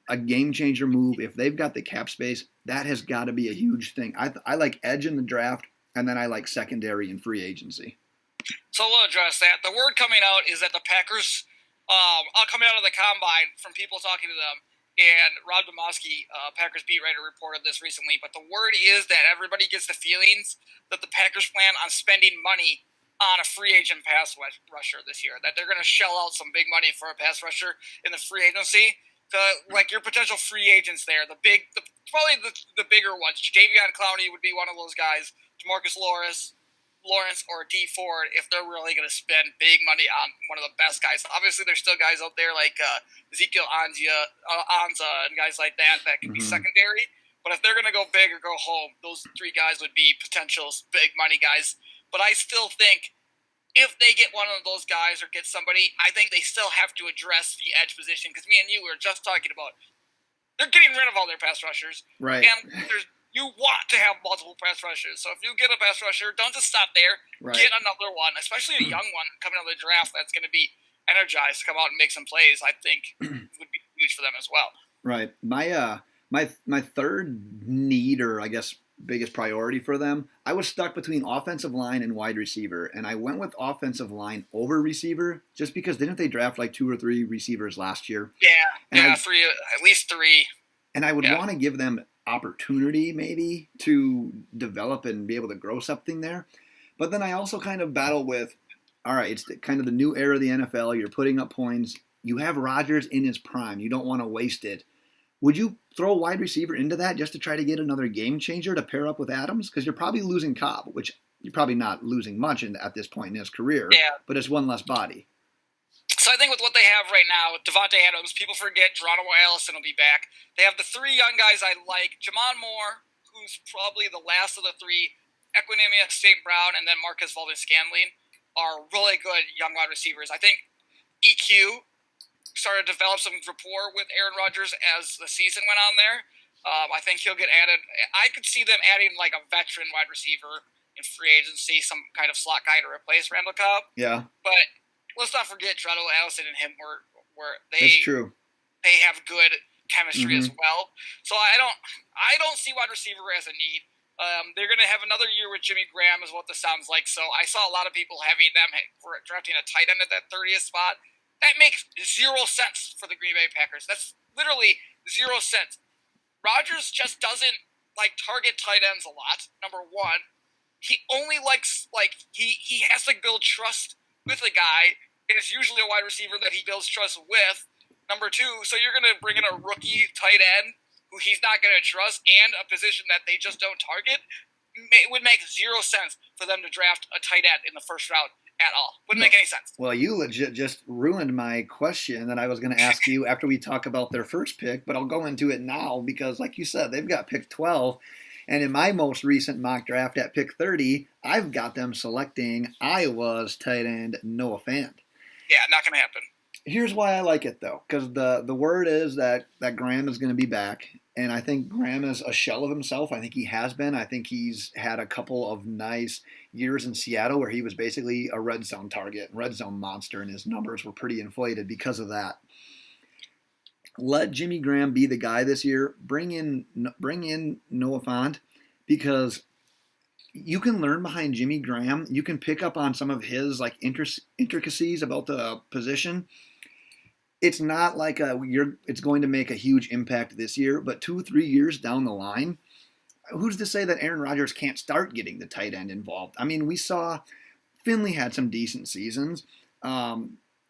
a game-changer move. If they've got the cap space, that has got to be a huge thing. I like edge in the draft, and then I like secondary and free agency. So we'll address that. The word coming out is that the Packers, coming out of the combine from people talking to them, and Rob Demoski, Packers beat writer, reported this recently, but the word is that everybody gets the feelings that the Packers plan on spending money on a free agent pass rusher this year, that they're going to shell out some big money for a pass rusher in the free agency. Your potential free agents there, probably the bigger ones. Jadeveon Clowney would be one of those guys. DeMarcus Lawrence, Lawrence or D Ford if they're really going to spend big money on one of the best guys. Obviously, there's still guys out there like Ezekiel Anza and guys like that can be secondary. But if they're going to go big or go home, those three guys would be potential big money guys. But I still think if they get one of those guys or get somebody, I think they still have to address the edge position because me and you were just talking about they're getting rid of all their pass rushers. Right. And you want to have multiple pass rushers. So if you get a pass rusher, don't just stop there. Right. Get another one, especially a young one coming out of the draft that's going to be energized to come out and make some plays. I think would be huge for them as well. Right. My third need, or I guess biggest priority for them, I was stuck between offensive line and wide receiver, and I went with offensive line over receiver just because didn't they draft like 2 or 3 receivers last year? Yeah, three, at least 3. And I would want to give them opportunity maybe to develop and be able to grow something there. But then I also kind of battle with, all right, it's kind of the new era of the NFL. You're putting up points. You have Rodgers in his prime. You don't want to waste it. Would you throw a wide receiver into that just to try to get another game changer to pair up with Adams? Because you're probably losing Cobb, which you're probably not losing much at this point in his career. Yeah. But it's one less body. So I think with what they have right now, Devontae Adams, people forget Geronimo Allison will be back. They have the 3 young guys I like. Jamon Moore, who's probably the last of the 3, Equanimous St. Brown, and then Marcus Valdes-Scantling are really good young wide receivers. I think EQ started to develop some rapport with Aaron Rodgers as the season went on there. I think he'll get added. I could see them adding like a veteran wide receiver in free agency, some kind of slot guy to replace Randall Cobb. Yeah. But let's not forget Geronimo Allison and him were That's true. They have good chemistry as well. So I don't see wide receiver as a need. They're going to have another year with Jimmy Graham is what this sounds like. So I saw a lot of people having them for drafting a tight end at that 30th spot. That makes 0 sense for the Green Bay Packers. That's literally 0 cents. Rodgers just doesn't target tight ends a lot, number one. He only likes, he has to build trust with a guy, and it's usually a wide receiver that he builds trust with, number 2. So you're going to bring in a rookie tight end who he's not going to trust and a position that they just don't target. It would make 0 sense for them to draft a tight end in the first round. At all. Wouldn't make any sense. Well, you legit just ruined my question that I was going to ask you after we talk about their first pick, but I'll go into it now because, like you said, they've got pick 12, and in my most recent mock draft at pick 30, I've got them selecting Iowa's tight end Noah Fant. Yeah, not going to happen. Here's why I like it, though, because the word is that Graham is going to be back, and I think Graham is a shell of himself. I think he has been. I think he's had a couple of nice years in Seattle where he was basically a red zone target, red zone monster, and his numbers were pretty inflated because of that. Let Jimmy Graham be the guy this year. Bring in Noah Fant because you can learn behind Jimmy Graham. You can pick up on some of his intricacies about the position. It's not like it's going to make a huge impact this year, but 2-3 years down the line, who's to say that Aaron Rodgers can't start getting the tight end involved? I mean, we saw Finley had some decent seasons.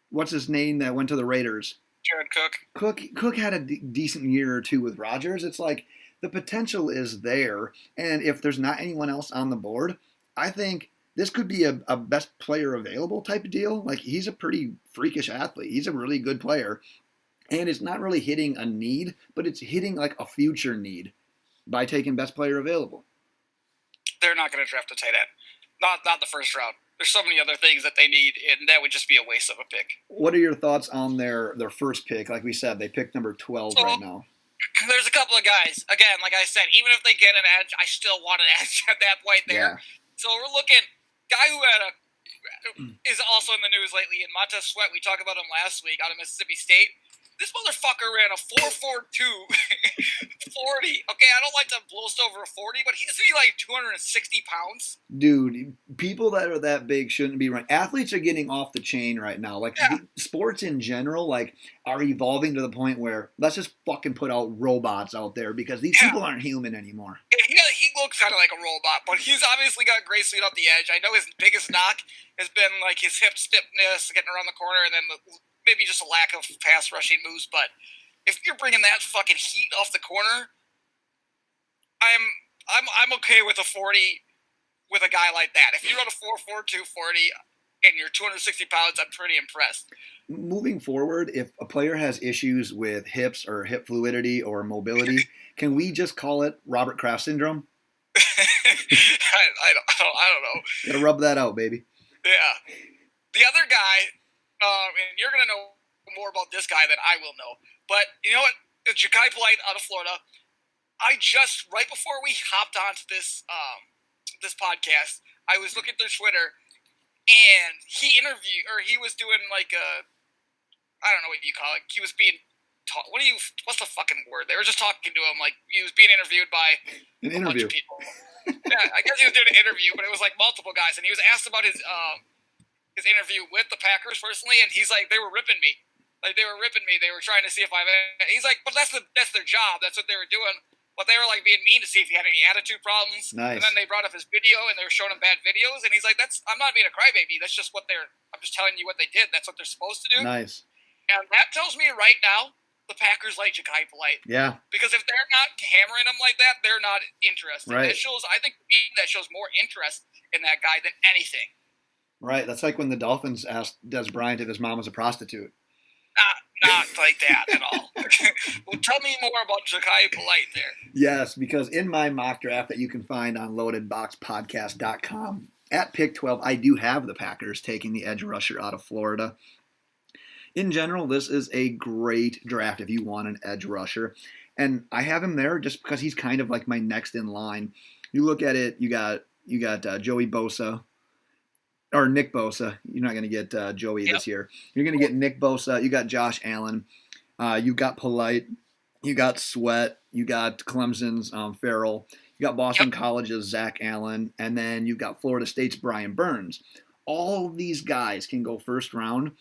What's his name that went to the Raiders? Jared Cook. Cook had a decent year or 2 with Rodgers. It's like the potential is there, and if there's not anyone else on the board, I think this could be a best player available type of deal. Like, he's a pretty freakish athlete. He's a really good player. And it's not really hitting a need, but it's hitting like a future need by taking best player available. They're not going to draft a tight end. Not the first round. There's so many other things that they need, and that would just be a waste of a pick. What are your thoughts on their first pick? Like we said, they picked number 12 right now. There's a couple of guys. Again, like I said, even if they get an edge, I still want an edge at that point there. Yeah. So we're looking... Guy who is also in the news lately, in Montez Sweat. We talked about him last week out of Mississippi State. This motherfucker ran a 4.42 40. Okay, I don't like to boast over a 40, but he's like 260 pounds. Dude, people that are that big shouldn't be running. Athletes are getting off the chain right now. Like, sports in general, like, are evolving to the point where let's just fucking put out robots out there because these people aren't human anymore. He looks kind of like a robot, but he's obviously got great speed off the edge. I know his biggest knock has been like his hip stiffness, getting around the corner, and then maybe just a lack of pass rushing moves. But if you're bringing that fucking heat off the corner, I'm okay with a 40 with a guy like that. If you run a 4.4 240 and you're 260 pounds, I'm pretty impressed. Moving forward, if a player has issues with hips or hip fluidity or mobility, can we just call it Robert Kraft syndrome? I don't know. Gotta rub that out, baby. Yeah. The other guy, and you're going to know more about this guy than I will know, but you know what? Ja'Kai Polite out of Florida. I just, right before we hopped onto this this podcast, I was looking through Twitter, and he was doing like I don't know what you call it. He was being taught. What's the fucking word? They were just talking to him like he was being interviewed by a bunch of people. Yeah, I guess he was doing an interview, but it was like multiple guys, and he was asked about his interview with the Packers personally, and he's like, they were ripping me. Like, they were ripping me. They were trying to see if he's like, but that's their job. That's what they were doing. But they were like being mean to see if he had any attitude problems. Nice. And then they brought up his video, and they were showing him bad videos, and he's like, I'm not being a crybaby. That's just I'm just telling you what they did. That's what they're supposed to do. Nice. And that tells me right now, the Packers like Ja'Kai Polite. Yeah. Because if they're not hammering him like that, they're not interested. Right. I think that shows more interest in that guy than anything. Right. That's like when the Dolphins asked Des Bryant if his mom was a prostitute. Not like that at all. Well, tell me more about Ja'Kai Polite there. Yes, because in my mock draft that you can find on loadedboxpodcast.com, at pick 12, I do have the Packers taking the edge rusher out of Florida. In general, this is a great draft if you want an edge rusher. And I have him there just because he's kind of like my next in line. You look at it, you got Joey Bosa. Or Nick Bosa. You're not going to get Joey this year. You're going to get Nick Bosa. You got Josh Allen. You got Polite. You got Sweat. You got Clemson's Farrell. You got Boston College's Zach Allen. And then you've got Florida State's Brian Burns. All of these guys can go first round.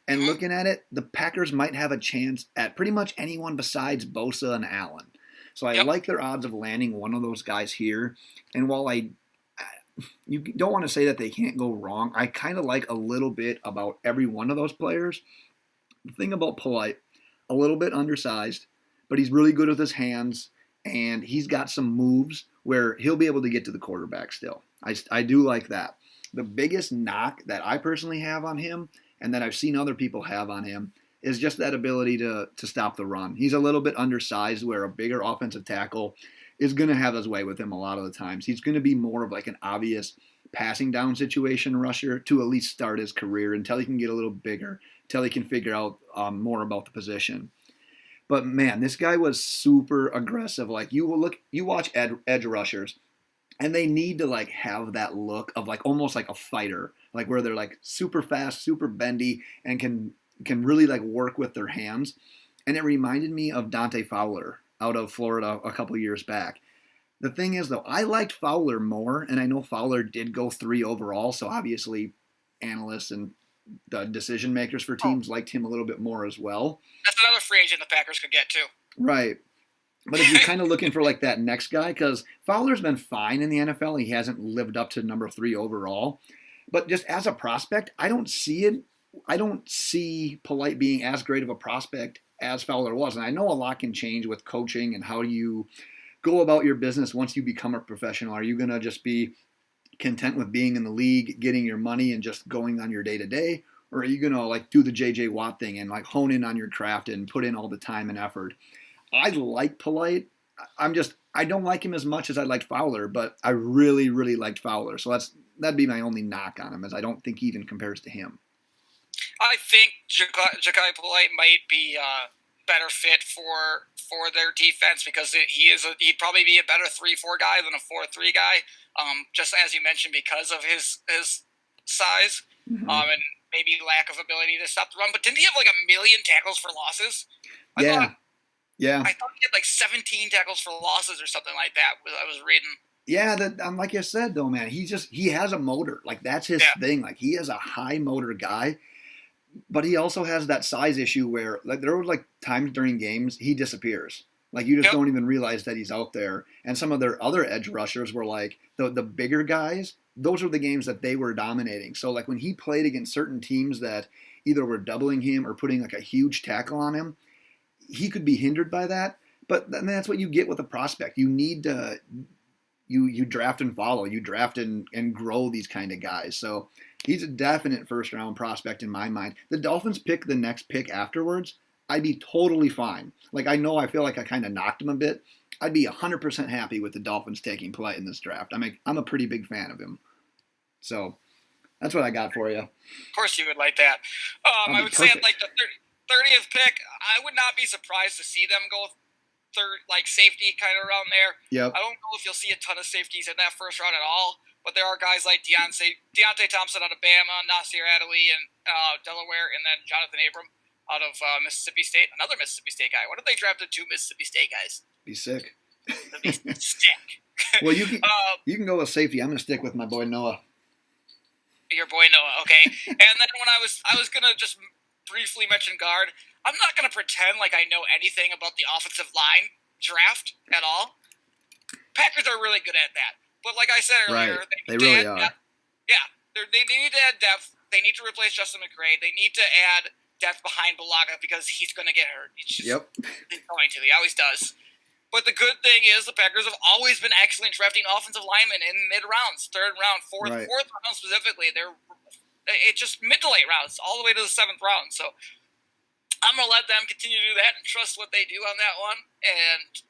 And looking at it, the Packers might have a chance at pretty much anyone besides Bosa and Allen. So I like their odds of landing one of those guys here. And while you don't want to say that they can't go wrong, I kind of like a little bit about every one of those players. The thing about Polite, a little bit undersized, but he's really good with his hands, and he's got some moves where he'll be able to get to the quarterback still. I do like that. The biggest knock that I personally have on him, and that I've seen other people have on him, is just that ability to stop the run. He's a little bit undersized where a bigger offensive tackle is going to have his way with him a lot of the times. He's going to be more of like an obvious passing down situation rusher to at least start his career until he can get a little bigger, until he can figure out more about the position. But man, this guy was super aggressive. Like you watch edge rushers, and they need to like have that look of like almost like a fighter, like where they're like super fast, super bendy, and can really like work with their hands. And it reminded me of Dante Fowler out of Florida a couple years back. The thing is, though, I liked Fowler more, and I know Fowler did go 3 overall, so obviously analysts and the decision makers for teams liked him a little bit more as well. That's another free agent the Packers could get, too. Right. But if you're kind of looking for like that next guy, because Fowler's been fine in the NFL, he hasn't lived up to number 3 overall. But just as a prospect, I don't see Polite being as great of a prospect as Fowler was. And I know a lot can change with coaching and how you go about your business once you become a professional. Are you going to just be content with being in the league, getting your money and just going on your day-to-day? Or are you going to like do the J.J. Watt thing and like hone in on your craft and put in all the time and effort? I like Polite. I don't like him as much as I liked Fowler, but I really, really liked Fowler. So that'd be my only knock on him, as I don't think he even compares to him. I think Ja'Kai Polite might be a better fit for their defense because he'd probably be a better 3-4 guy than a 4-3 guy. Just as you mentioned, because of his size and maybe lack of ability to stop the run. But didn't he have like 1 million tackles for losses? I thought he had like 17 tackles for losses or something like that. I was reading. Yeah, like I said though, man, he has a motor. Like that's his thing. Like he is a high motor guy. But he also has that size issue where like there were like times during games he disappears. Like you just don't even realize that he's out there. And some of their other edge rushers were like the bigger guys. Those were the games that they were dominating. So like when he played against certain teams that either were doubling him or putting like a huge tackle on him, he could be hindered by that. But that's what you get with a prospect. You need you draft and follow. You draft and grow these kind of guys. So he's a definite first-round prospect in my mind. The Dolphins pick the next pick afterwards, I'd be totally fine. Like, I feel like I kind of knocked him a bit. I'd be 100% happy with the Dolphins taking play in this draft. I'm a pretty big fan of him. So that's what I got for you. Of course you would like that. I would say at like the 30th pick, I would not be surprised to see them go third, like safety kind of around there. Yep. I don't know if you'll see a ton of safeties in that first round at all, but there are guys like Deontay Thompson out of Bama, Nasir Adderley in Delaware, and then Jonathan Abram out of Mississippi State, another Mississippi State guy. What if they drafted 2 Mississippi State guys? Be sick. That'd be sick. Well, you can go with safety. I'm gonna stick with my boy Noah. Your boy Noah, okay. And then when I was gonna just briefly mention guard, I'm not gonna pretend like I know anything about the offensive line draft at all. Packers are really good at that, but like I said earlier, right. They really are. Depth. Yeah, they need to add depth. They need to replace Justin McCray. They need to add depth behind Bulaga because he's going to get hurt. He's going to. He always does. But the good thing is the Packers have always been excellent drafting offensive linemen in mid-rounds, third round, fourth round specifically. It's just mid to late rounds, all the way to the 7th round. So I'm going to let them continue to do that and trust what they do on that one and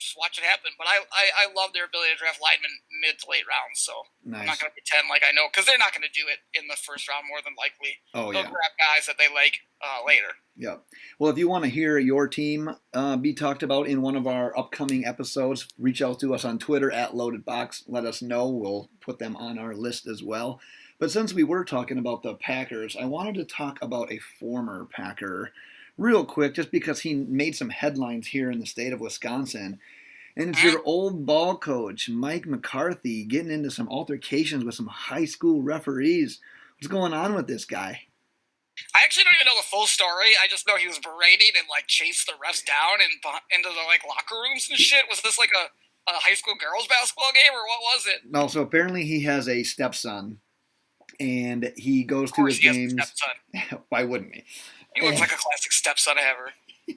just watch it happen. But I love their ability to draft linemen mid to late rounds. So nice. I'm not going to pretend like I know, because they're not going to do it in the first round more than likely. They'll grab guys that they like later. Yeah. Well, if you want to hear your team be talked about in one of our upcoming episodes, reach out to us on Twitter at LoadedBox. Let us know. We'll put them on our list as well. But since we were talking about the Packers, I wanted to talk about a former Packer real quick, just because he made some headlines here in the state of Wisconsin. And it's your old ball coach, Mike McCarthy, getting into some altercations with some high school referees. What's going on with this guy? I actually don't even know the full story. I just know he was berating and chased the refs down and into the locker rooms and shit. Was this like a high school girls basketball game, or what was it? No, so apparently he has a stepson, and he goes to his games. Why wouldn't he? He looks like a classic stepson ever.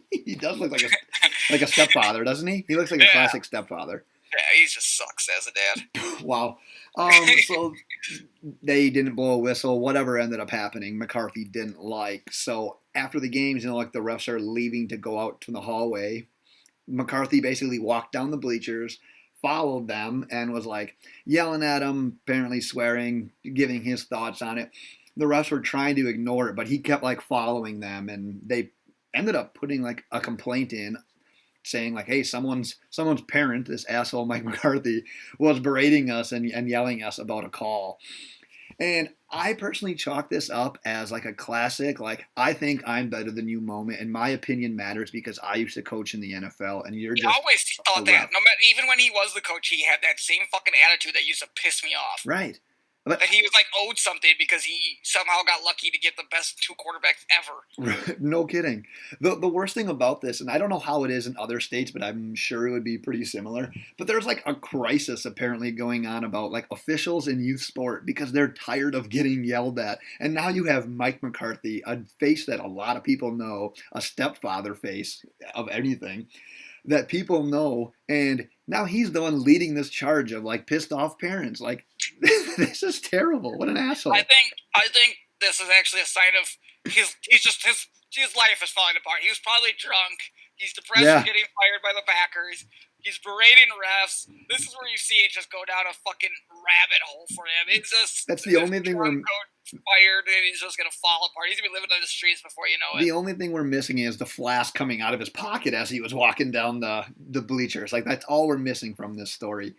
He does look like a stepfather, doesn't he? He looks like a classic stepfather. Yeah, he just sucks as a dad. Wow. So they didn't blow a whistle. Whatever ended up happening, McCarthy didn't like. So after the games, the refs are leaving to go out to the hallway. McCarthy basically walked down the bleachers, followed them, and was yelling at them, apparently swearing, giving his thoughts on it. The refs were trying to ignore it, but he kept following them, and they ended up putting a complaint in, saying hey, someone's parent, this asshole Mike McCarthy, was berating us and yelling at us about a call. And I personally chalk this up as a classic, I think I'm better than you moment, and my opinion matters because I used to coach in the NFL, and you're just always thought that. No matter, even when he was the coach, he had that same fucking attitude that used to piss me off. Right. But he was owed something because he somehow got lucky to get the best 2 quarterbacks ever. No kidding. The worst thing about this, and I don't know how it is in other states, but I'm sure it would be pretty similar, but there's a crisis apparently going on about officials in youth sport because they're tired of getting yelled at. And now you have Mike McCarthy, a face that a lot of people know, a stepfather face of anything that people know, and now he's the one leading this charge of pissed off parents. This is terrible. What an asshole. I think this is actually a sign of his life is falling apart. He was probably drunk. He's depressed from getting fired by the Packers. He's berating refs. This is where you see it just go down a fucking rabbit hole for him. It's just that's the only thing we're fired, and he's just gonna fall apart. He's gonna be living on the streets before you know it. The only thing we're missing is the flask coming out of his pocket as he was walking down the bleachers. That's all we're missing from this story.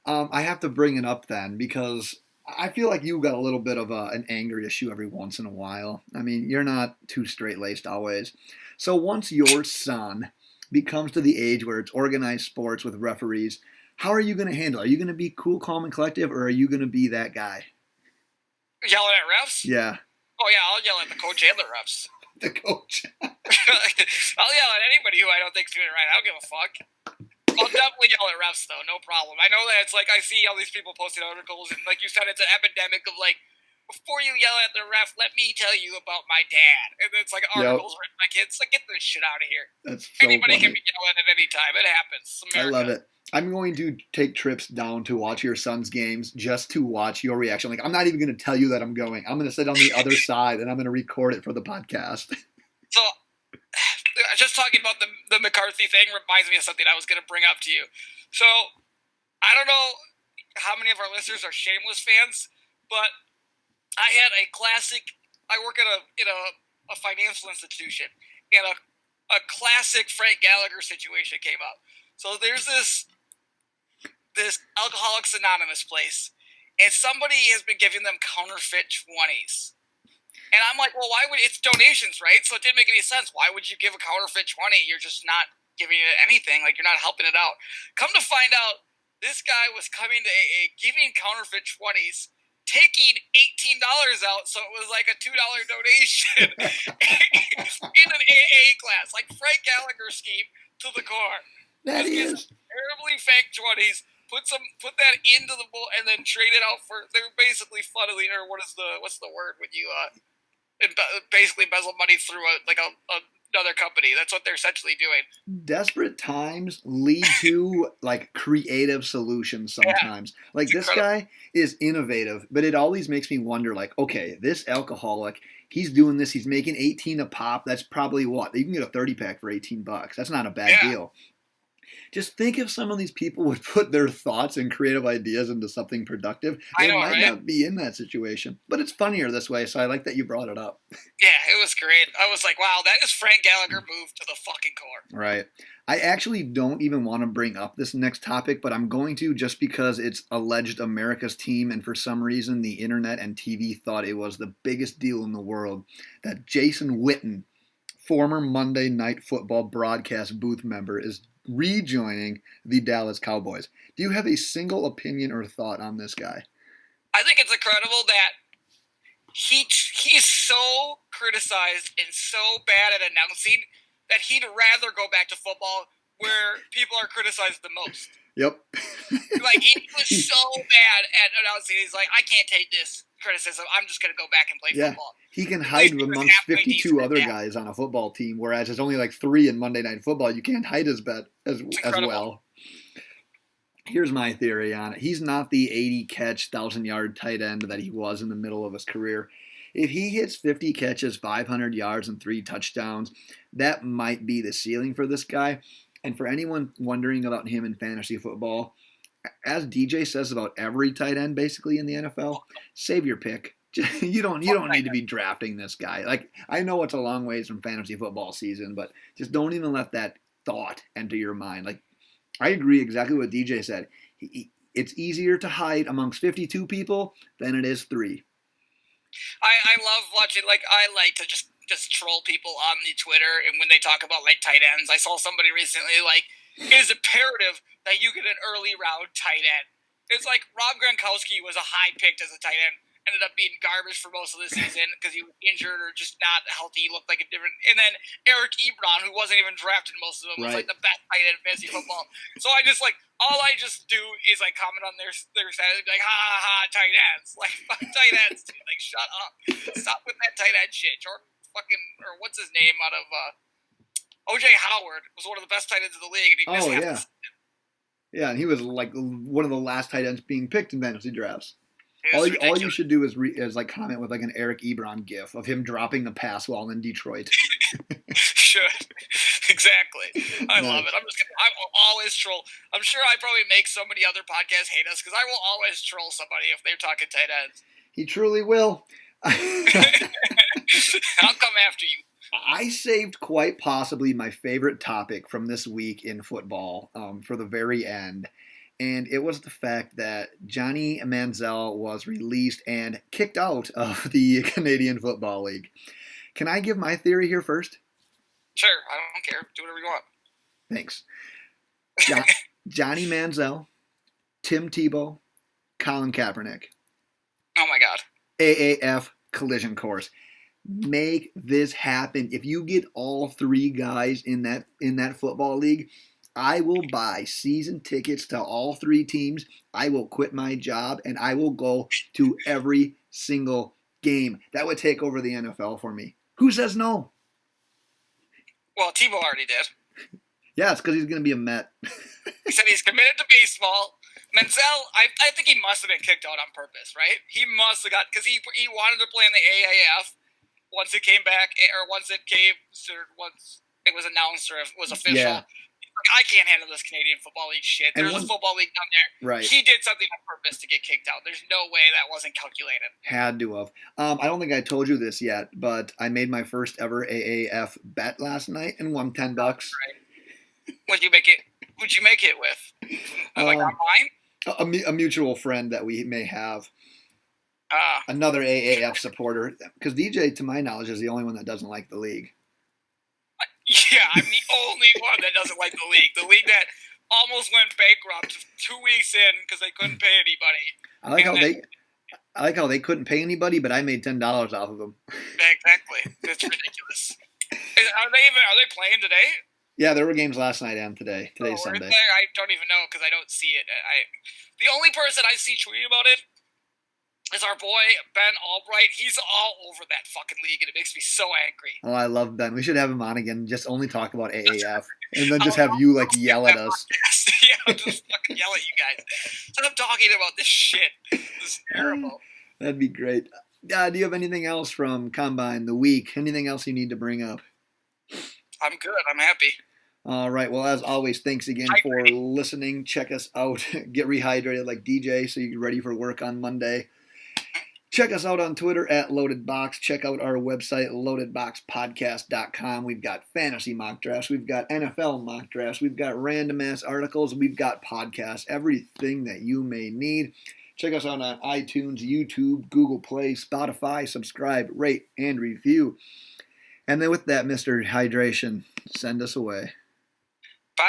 Yeah. I have to bring it up then because I feel like you got a little bit of an anger issue every once in a while. I mean, you're not too straight-laced always. So once your son becomes to the age where it's organized sports with referees, how are you going to handle it? Are you going to be cool, calm, and collective, or are you going to be that guy? Yelling at refs? Yeah. Oh, yeah, I'll yell at the coach and the refs. The coach. I'll yell at anybody who I don't think's doing it right. I don't give a fuck. I'll definitely yell at refs, though. No problem. I know that it's I see all these people posting articles, and like you said, it's an epidemic of, before you yell at the ref, let me tell you about my dad. And it's like articles written by kids. Like, get this shit out of here. That's so Anybody funny. can be yelling at any time. It happens. It's I America. love it. I'm going to take trips down to watch your son's games just to watch your reaction. Like, I'm not even going to tell you that I'm going. I'm going to sit on the other side and I'm going to record it for the podcast. So, just talking about the McCarthy thing reminds me of something I was going to bring up to you. So, I don't know how many of our listeners are Shameless fans, but I had a classic. I work at a financial institution, and a classic Frank Gallagher situation came up. So there's this Alcoholics Anonymous place, and somebody has been giving them counterfeit 20s. And I'm like, well, why would it's donations, right? So it didn't make any sense. Why would you give a counterfeit 20? You're just not giving it anything. Like, you're not helping it out. Come to find out, this guy was coming to AA, giving counterfeit 20s, taking $18 out, so it was like a $2 donation in an AA class, like Frank Gallagher scheme to the core. That is terribly fake 20s. Put that into the bowl and then trade it out for. They're basically funneling, or what's the word when you basically embezzle money through another company. That's what they're essentially doing. Desperate times lead to like creative solutions sometimes. Yeah, like this guy is innovative, but it always makes me wonder, like, okay, this alcoholic, he's doing this, he's making 18 a pop. That's probably what? You can get a 30-pack for $18. That's not a bad deal. Just think if some of these people would put their thoughts and creative ideas into something productive. They might not be in that situation. But it's funnier this way, so I like that you brought it up. Yeah, it was great. I was like, wow, that is Frank Gallagher move to the fucking core. Right. I actually don't even want to bring up this next topic, but I'm going to just because it's alleged America's team, and for some reason the internet and TV thought it was the biggest deal in the world that Jason Witten, former Monday Night Football broadcast booth member, is rejoining the Dallas Cowboys. Do you have a single opinion or thought on this guy? I think it's incredible that he's so criticized and so bad at announcing that he'd rather go back to football where people are criticized the most. Yep. Like, he was so bad at announcing. He's like, I can't take this criticism. I'm just going to go back and play football. He can hide amongst 52 other guys on a football team, whereas there's only like 3 in Monday Night Football. You can't hide as well. Here's my theory on it. He's not the 80-catch, 1,000-yard tight end that he was in the middle of his career. If he hits 50 catches, 500 yards, and 3 touchdowns, that might be the ceiling for this guy. And for anyone wondering about him in fantasy football, as DJ says about every tight end basically in the NFL, save your pick. You don't need to be drafting this guy. Like, I know it's a long ways from fantasy football season, but just don't even let that thought enter your mind. Like, I agree exactly what DJ said. It's easier to hide amongst 52 people than it is 3. I love watching. Like, I like to just troll people on the Twitter, and when they talk about like tight ends, I saw somebody recently like, it is imperative that you get an early round tight end. It's like Rob Gronkowski was a high pick as a tight end, ended up being garbage for most of the season because he was injured or just not healthy. He looked like a different. And then Eric Ebron, who wasn't even drafted most of them, was like the best tight end in fantasy football. So I just all I just do is like comment on their stats, be like, ha ha ha, tight ends, like fuck tight ends, dude. Like, shut up, stop with that tight end shit. Jordan fucking, or what's his name out of OJ Howard was one of the best tight ends in the league, and he missed half the season. Yeah, and he was like one of the last tight ends being picked in fantasy drafts. All you should do is like comment with like an Eric Ebron gif of him dropping the pass while in Detroit. Should. Exactly. I love it. I will always troll. I'm sure I probably make so many other podcasts hate us because I will always troll somebody if they're talking tight ends. He truly will. I'll come after you. I saved quite possibly my favorite topic from this week in football for the very end. And it was the fact that Johnny Manziel was released and kicked out of the Canadian Football League. Can I give my theory here first? Sure, I don't care. Do whatever you want. Thanks. Johnny Manziel, Tim Tebow, Colin Kaepernick. Oh my God. AAF collision course. Make this happen. If you get all 3 guys in that football league, I will buy season tickets to all 3 teams. I will quit my job and I will go to every single game, that would take over the NFL for me. Who says no? Well, Tebow already did. Yeah, it's because he's going to be a Met. He said he's committed to baseball. Menzel, I think he must have been kicked out on purpose, right? He must have got, because he wanted to play in the AAF once it came back, or once it was announced or it was official. Yeah. Like, I can't handle this Canadian Football League shit. There's a football league down there. Right. He did something on purpose to get kicked out. There's no way that wasn't calculated. Had to have. I don't think I told you this yet, but I made my first ever AAF bet last night and won $10. Right. What'd you make it with? Like online? A mutual friend that we may have. Another AAF supporter. Because DJ, to my knowledge, is the only one that doesn't like the league. Yeah, I'm the only one that doesn't like the league. The league that almost went bankrupt 2 weeks in because they couldn't pay anybody. I like how they couldn't pay anybody, but I made $10 off of them. Exactly. It's ridiculous. Are they playing today? Yeah, there were games last night and today. Today's Sunday. I don't even know because I don't see it. The only person I see tweeting about it is our boy Ben Albright. He's all over that fucking league, and it makes me so angry. Oh, I love Ben. We should have him on again. Just only talk about AAF, and then just have you yell at us. Yeah, just fucking yell at you guys. Stop talking about this shit. This is terrible. That'd be great. Do you have anything else from Combine the week? Anything else you need to bring up? I'm good. I'm happy. All right. Well, as always, thanks again for listening. Check us out. Get rehydrated like DJ so you're ready for work on Monday. Check us out on Twitter at LoadedBox. Check out our website, loadedboxpodcast.com. We've got fantasy mock drafts. We've got NFL mock drafts. We've got random-ass articles. We've got podcasts. Everything that you may need. Check us out on iTunes, YouTube, Google Play, Spotify. Subscribe, rate, and review. And then with that, Mr. Hydration, send us away. Bye.